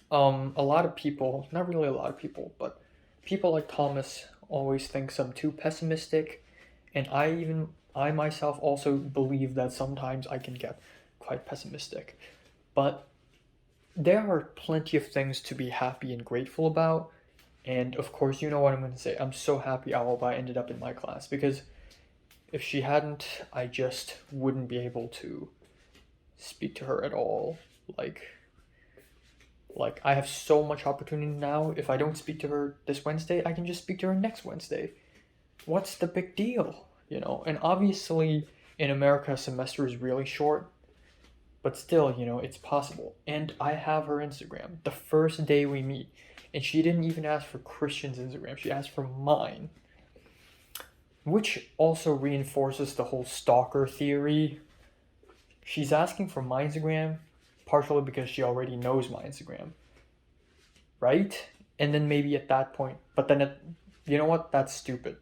a lot of people, not really a lot of people, but people like Thomas always thinks I'm too pessimistic, and I myself also believe that sometimes I can get quite pessimistic. But there are plenty of things to be happy and grateful about. And of course, you know what I'm going to say. I'm so happy Alibi ended up in my class, because if she hadn't, I just wouldn't be able to speak to her at all. Like, I have so much opportunity now. If I don't speak to her this Wednesday, I can just speak to her next Wednesday. What's the big deal? And obviously in America, a semester is really short, but still, it's possible. And I have her Instagram the first day we meet, and she didn't even ask for Christian's Instagram. She asked for mine, which also reinforces the whole stalker theory. She's asking for my Instagram partially because she already knows my Instagram, right? And then maybe at that point, but then you know what? That's stupid.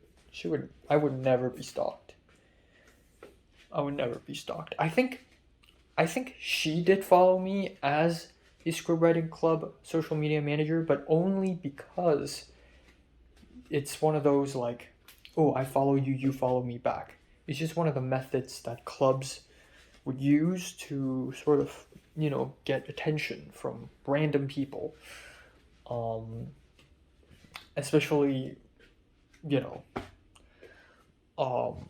I would never be stalked. I would never be stalked. I think she did follow me as a scriptwriting club social media manager, but only because it's one of those like, oh, I follow you, you follow me back. It's just one of the methods that clubs would use to sort of, get attention from random people. Especially, you know, um,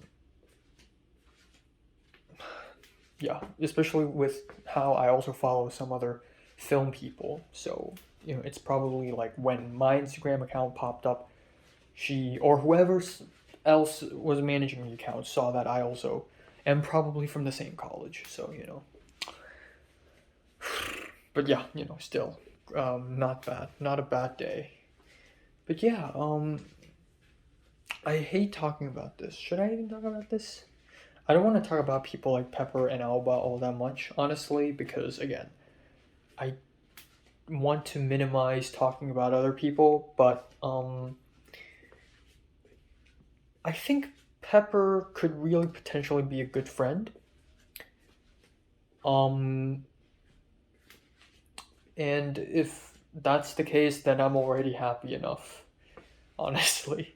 yeah, especially with how I also follow some other film people. So, it's probably like when my Instagram account popped up, she or whoever else was managing the account saw that I also am probably from the same college. So, but yeah, still, not bad, not a bad day. But yeah, I hate talking about this. Should I even talk about this? I don't want to talk about people like Pepper and Alba all that much, honestly, because again, I want to minimize talking about other people, but I think Pepper could really potentially be a good friend. And if that's the case, then I'm already happy enough, honestly.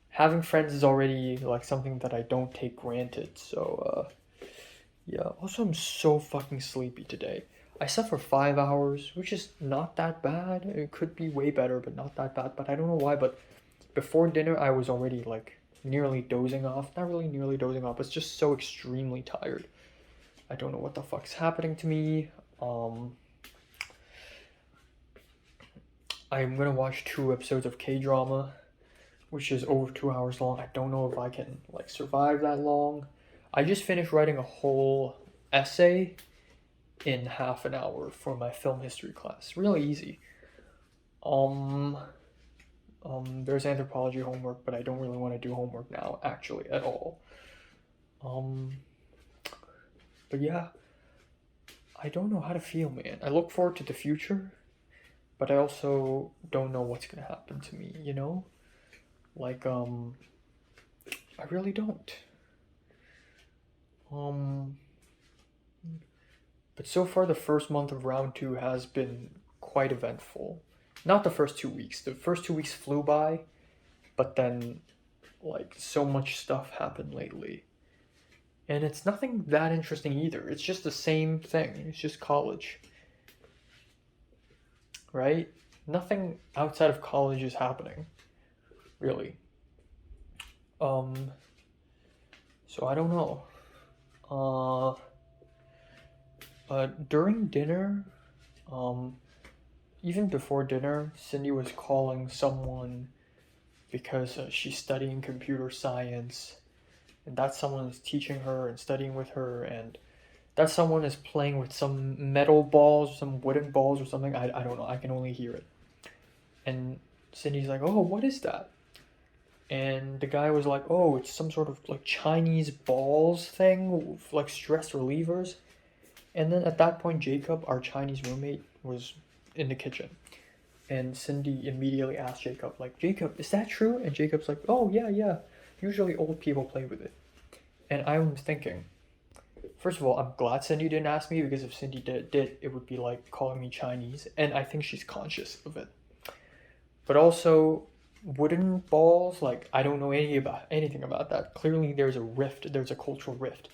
Having friends is already like something that I don't take granted. So yeah. Also, I'm so fucking sleepy today. I slept for 5 hours, which is not that bad. It could be way better, but not that bad. But I don't know why. But before dinner, I was already like nearly dozing off. Not really nearly dozing off. It's just so extremely tired. I don't know what the fuck's happening to me. I'm gonna watch 2 episodes of K-drama, which is over 2 hours long. I don't know if I can like survive that long. I just finished writing a whole essay in half an hour for my film history class. Really easy. There's anthropology homework, but I don't really want to do homework now, actually, at all. But yeah, I don't know how to feel, man. I look forward to the future, but I also don't know what's gonna happen to me, Like, I really don't. But so far the first month of round 2 has been quite eventful. Not the first 2 weeks. The first 2 weeks flew by, but then, like, so much stuff happened lately. And it's nothing that interesting either. It's just the same thing. It's just college. Right? Nothing outside of college is happening. Really. So I don't know. During dinner, even before dinner, Cindy was calling someone because she's studying computer science, and that someone is teaching her and studying with her, and that someone is playing with some metal balls, some wooden balls or something. I don't know. I can only hear it. And Cindy's like, "Oh, what is that?" And the guy was like, "Oh, it's some sort of like Chinese balls thing, like stress relievers." And then at that point, Jacob, our Chinese roommate, was in the kitchen. And Cindy immediately asked Jacob, like, "Jacob, is that true?" And Jacob's like, "Oh, yeah, yeah. usually old people play with it. And I was thinking, first of all, I'm glad Cindy didn't ask me, because if Cindy did, it would be like calling me Chinese, and I think she's conscious of it. But also, wooden balls, like, I don't know anything about that. Clearly, there's a rift. There's a cultural rift.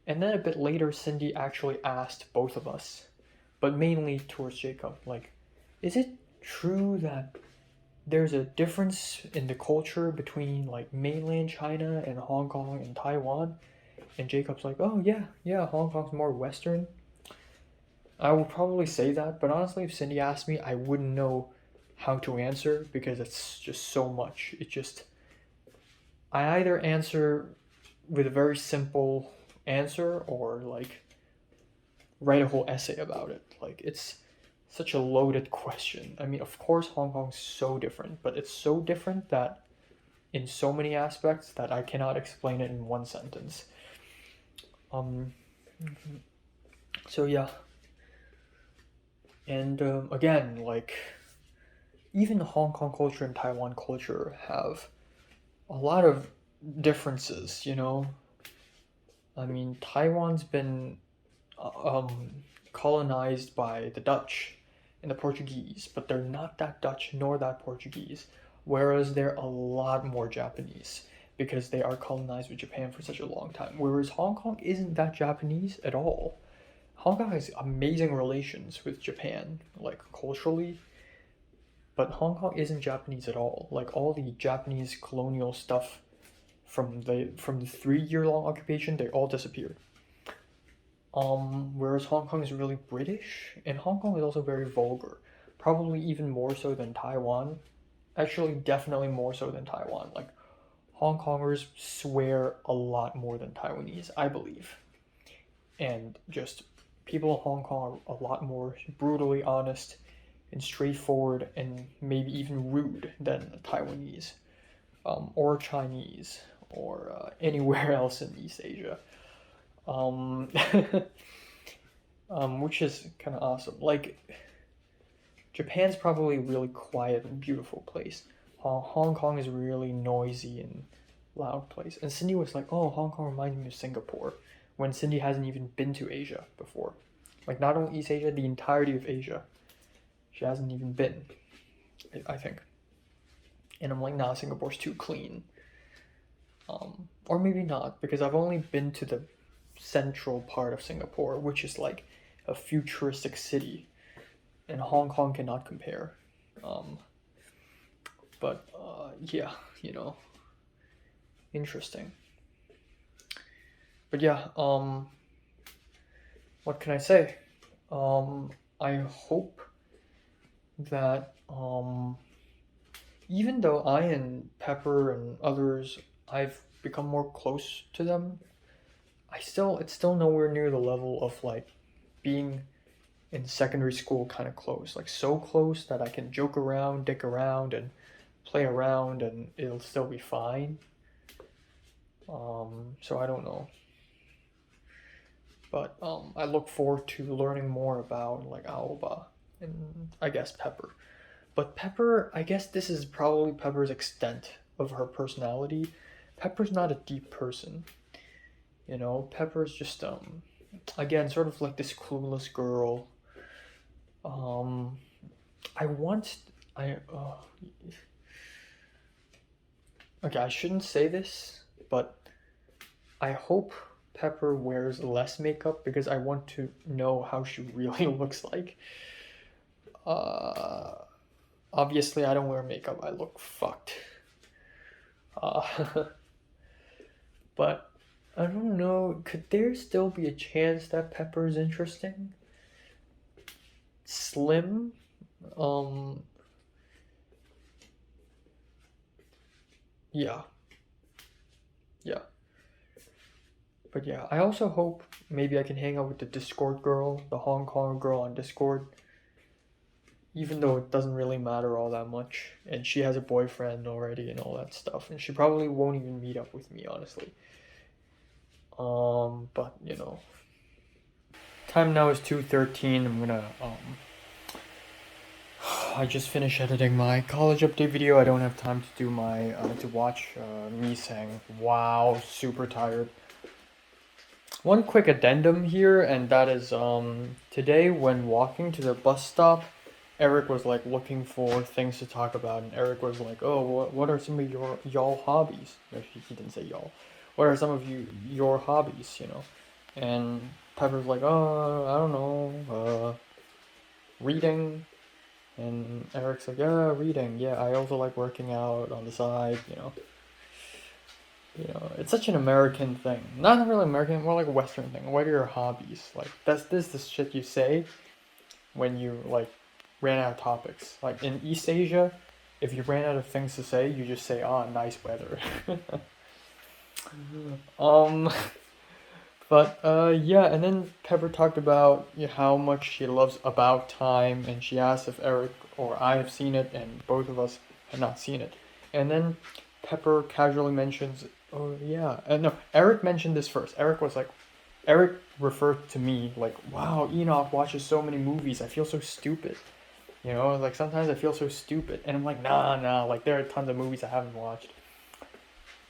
And then a bit later, Cindy actually asked both of us, but mainly towards Jacob, like, is it true that there's a difference in the culture between like mainland China and Hong Kong and Taiwan? And Jacob's like, oh yeah, Hong Kong's more Western. I would probably say that, but honestly, if Cindy asked me, I wouldn't know how to answer, because it's just so much. I either answer with a very simple answer, or like write a whole essay about it. Like, it's such a loaded question. I mean, of course, Hong Kong's so different, but it's so different that in so many aspects that I cannot explain it in one sentence. Um, so yeah. And again, like, even Hong Kong culture and Taiwan culture have a lot of differences, you know? I mean, Taiwan's been colonized by the Dutch and the Portuguese, but they're not that Dutch nor that Portuguese, whereas they're a lot more Japanese, because they are colonized with Japan for such a long time. Whereas Hong Kong isn't that Japanese at all. Hong Kong has amazing relations with Japan, like culturally, but Hong Kong isn't Japanese at all. Like, all the Japanese colonial stuff from the 3-year long occupation, they all disappeared. Whereas Hong Kong is really British, and Hong Kong is also very vulgar, probably even more so than Taiwan. Actually, definitely more so than Taiwan. Like, Hong Kongers swear a lot more than Taiwanese, I believe. And just people in Hong Kong are a lot more brutally honest and straightforward, and maybe even rude than Taiwanese, or Chinese, or anywhere else in East Asia. Which is kind of awesome. Like, Japan's probably a really quiet and beautiful place. Hong Kong is a really noisy and loud place. And Cindy was like, oh, Hong Kong reminds me of Singapore, when Cindy hasn't even been to Asia before. Like, not only East Asia, the entirety of Asia. She hasn't even been, I think. And I'm like, nah, Singapore's too clean. Or maybe not, because I've only been to the central part of Singapore, which is like a futuristic city, and Hong Kong cannot compare. But yeah, you know, interesting. But yeah, what can I say? I hope that even though I and Pepper and others, I've become more close to them, it's still nowhere near the level of like being in secondary school kind of close. Like, so close that I can joke around, dick around, and play around, and it'll still be fine. So I don't know. But I look forward to learning more about like Aoba and I guess Pepper. But Pepper, I guess this is probably Pepper's extent of her personality. Pepper's not a deep person. You know, Pepper's just again, sort of like this clueless girl. I want I Okay, I shouldn't say this, but I hope Pepper wears less makeup, because I want to know how she really looks like. Obviously, I don't wear makeup. I look fucked. But I don't know. Could there still be a chance that Pepper is interesting? Slim? Yeah. Yeah. But yeah, I also hope maybe I can hang out with the Discord girl, the Hong Kong girl on Discord. Even though it doesn't really matter all that much. And she has a boyfriend already and all that stuff. And she probably won't even meet up with me, honestly. But, you know. Time now is 2:13. I'm gonna, I just finished editing my college update video. I don't have time to do my to watch me saying wow, super tired. One quick addendum here, and that is today when walking to the bus stop, Eric was like looking for things to talk about, and Eric was like, "Oh, what are some of y'all hobbies?" No, he didn't say y'all. What are some of your hobbies? You know, and Pepper's like, "Oh, I don't know, reading." And Eric's like, "Yeah, reading. Yeah, I also like working out on the side. It's such an American thing. Not really American, more like a Western thing. What are your hobbies? Like that's the shit you say when you like ran out of topics. Like in East Asia, if you ran out of things to say, you just say, "Ah, nice weather." um, but yeah, and then Pepper talked about how much she loves About Time, and she asked if Eric or I have seen it, and both of us have not seen it. And then Pepper casually mentions, "Oh yeah," no, Eric mentioned this first. Eric referred to me like, "Wow, Enoch watches so many movies. I feel so stupid." Like sometimes I feel so stupid, and I'm like, nah. Like there are tons of movies I haven't watched.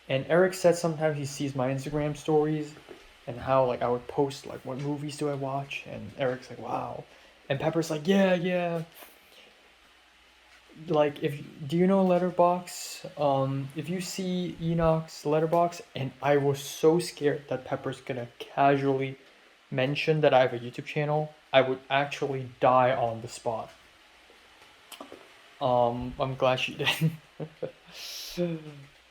And Eric said sometimes he sees my Instagram stories and how like I would post like what movies do I watch, and Eric's like, wow. And Pepper's like, yeah. Like if do you know Letterbox? If you see Enoch's Letterbox, and I was so scared that Pepper's gonna casually mention that I have a YouTube channel, I would actually die on the spot. I'm glad she didn't.